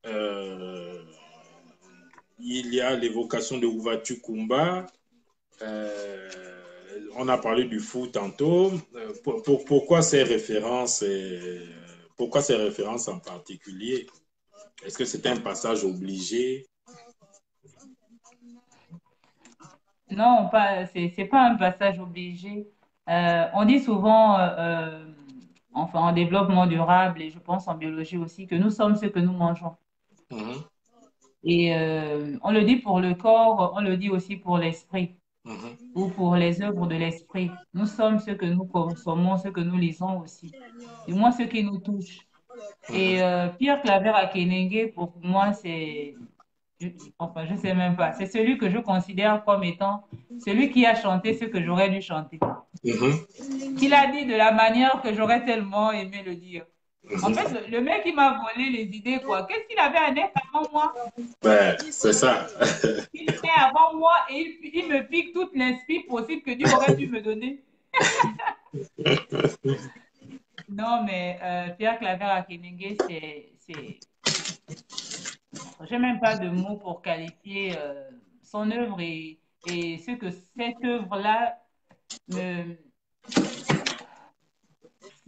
Euh, il y a l'évocation de Ouvatu Kumba. Euh, on a parlé du fou tantôt. Pourquoi ces références en particulier? Est-ce que c'est un passage obligé? Non, pas, c'est pas un passage obligé. On dit souvent, enfin, en développement durable et je pense en biologie aussi, que nous sommes ce que nous mangeons. Mhm, Et on le dit pour le corps, on le dit aussi pour l'esprit mhm, ou pour les œuvres de l'esprit. Nous sommes ce que nous consommons, ce que nous lisons aussi, du moins ce qui nous touche. mhm, Et Pierre Claver à Kenenge, pour moi, c'est Enfin, je ne sais même pas. C'est celui que je considère comme étant celui qui a chanté ce que j'aurais dû chanter. Mhm. Qu'il a dit de la manière que j'aurais tellement aimé le dire. En fait, Mhm. le mec, il m'a volé les idées, quoi. Qu'est-ce qu'il avait à naître avant moi? Ouais, c'est ça. Il naît avant moi et il me pique toute l'inspi possible que Dieu aurait dû me donner. Non, mais Pierre Claver Akinenge, j'ai même pas de mots pour qualifier son œuvre et ce que cette œuvre-là me,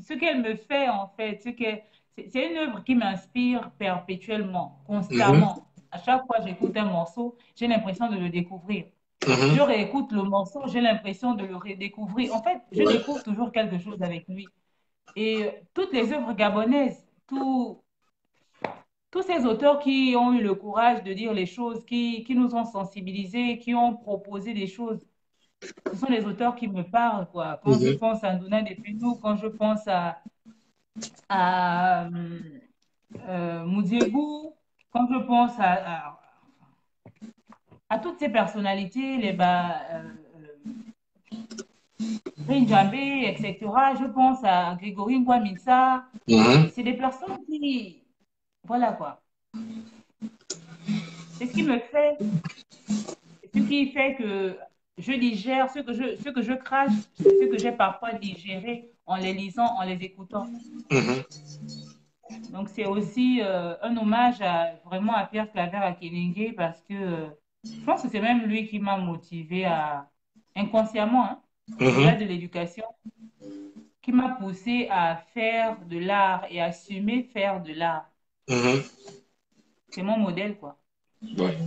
ce qu'elle me fait en fait, c'est une œuvre qui m'inspire perpétuellement, Mhm. constamment. À chaque fois que j'écoute un morceau, j'ai l'impression de le découvrir. Je Mhm. réécoute le morceau, j'ai l'impression de le redécouvrir. En fait, je Ouais. découvre toujours quelque chose avec lui. Et toutes les œuvres gabonaises, tous ces auteurs qui ont eu le courage de dire les choses, qui nous ont sensibilisés, qui ont proposé des choses, ce sont les auteurs qui me parlent, quoi. Quand je Mhm. pense à Ndouna Despenou, quand je pense à Moudiégou, quand je pense à toutes ces personnalités, Benjambe, etc., je pense à Grégory Ngouamintsa, Mhm. c'est des personnes qui, voilà quoi, c'est ce qui fait que je digère, ce que je crache, c'est ce que j'ai parfois digéré en les lisant, en les écoutant. Mhm. Donc c'est aussi un hommage vraiment à Pierre Claver à Kélingué parce que je pense que c'est même lui qui m'a motivé inconsciemment, hein, au-delà Mhm. de l'éducation, qui m'a poussé à faire de l'art et assumer faire de l'art. Mhm. C'est mon modèle, quoi. Ouais.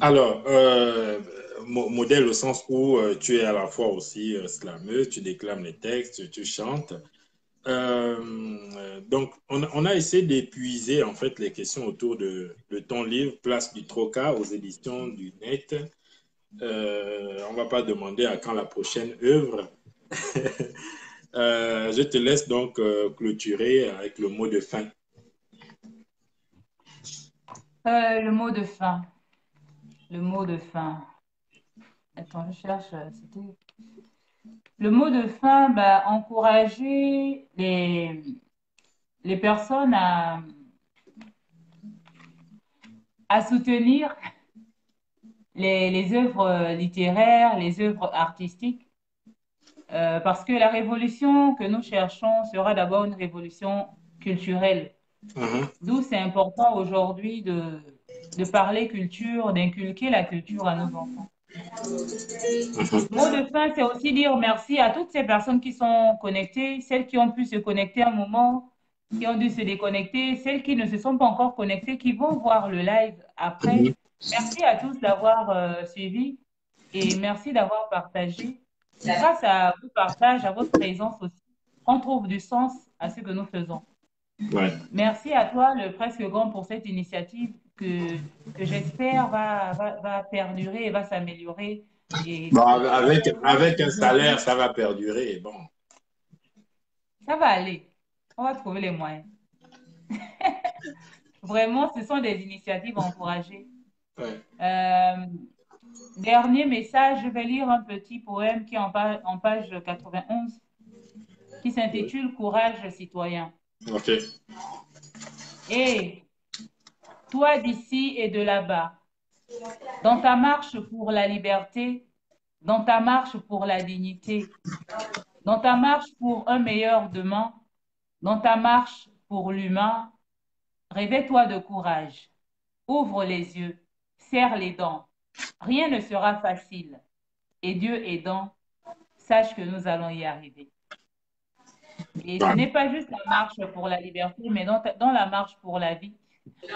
Alors, modèle au sens où tu es à la fois aussi slameuse, tu déclames les textes, tu chantes. Donc, on a essayé d'épuiser en fait les questions autour de ton livre, Place du Troca aux éditions du Net. On ne va pas demander à quand la prochaine œuvre. Je te laisse donc clôturer avec le mot de fin. Le mot de fin. Le mot de fin. Attends, je cherche. C'était le mot de fin, bah, encourager les personnes à soutenir les œuvres littéraires, les œuvres artistiques, parce que la révolution que nous cherchons sera d'abord une révolution culturelle. Mhm. D'où c'est important aujourd'hui de parler culture, d'inculquer la culture à nos enfants. Mot de fin, c'est aussi dire merci à toutes ces personnes qui sont connectées, celles qui ont pu se connecter un moment, qui ont dû se déconnecter, celles qui ne se sont pas encore connectées, qui vont voir le live Mhm. après. Merci à tous d'avoir suivi et merci d'avoir partagé. C'est grâce à vos partages, à votre présence aussi, qu'on trouve du sens à ce que nous faisons. Ouais. Merci à toi, le Presque Grand, pour cette initiative que j'espère va perdurer et va s'améliorer. Et Bon, ça, avec un salaire, ça va perdurer. Bon. ça va aller. On va trouver les moyens. Vraiment, ce sont des initiatives à encourager. Ouais. Euh, Dernier message, je vais lire un petit poème qui est en page 91, qui s'intitule Courage citoyen. OK. Et toi d'ici et de là-bas, dans ta marche pour la liberté, dans ta marche pour la dignité, dans ta marche pour un meilleur demain, dans ta marche pour l'humain, réveille-toi de courage, ouvre les yeux, serre les dents. Rien ne sera facile. Et Dieu aidant, sache que nous allons y arriver. Et ce Ouais. n'est pas juste la marche pour la liberté, mais dans la marche pour la vie, il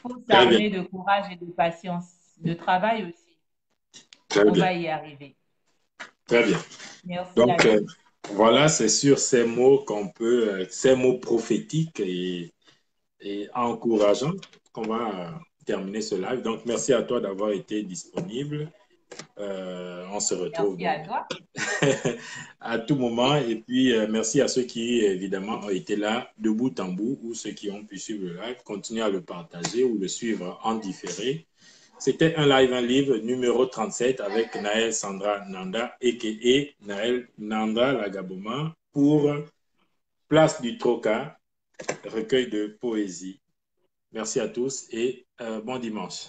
faut Très bien. s'armer de courage et de patience, de travail aussi. Très On bien. va y arriver. Très bien. Merci, Donc, David. voilà, c'est sur ces mots qu'on peut, ces mots prophétiques et encourageants qu'on va terminer ce live. Donc, merci à toi d'avoir été disponible. On se retrouve Merci à donc toi. à tout moment. Et puis, merci à ceux qui, évidemment, ont été là de bout en bout ou ceux qui ont pu suivre le live. Continuez à le partager ou le suivre en différé. C'était un live, un livre numéro 37 avec Naël Sandra Nanda, a.k.a. Naël Nanda Lagaboma, pour Place du Troca, recueil de poésie. Merci à tous et bon dimanche.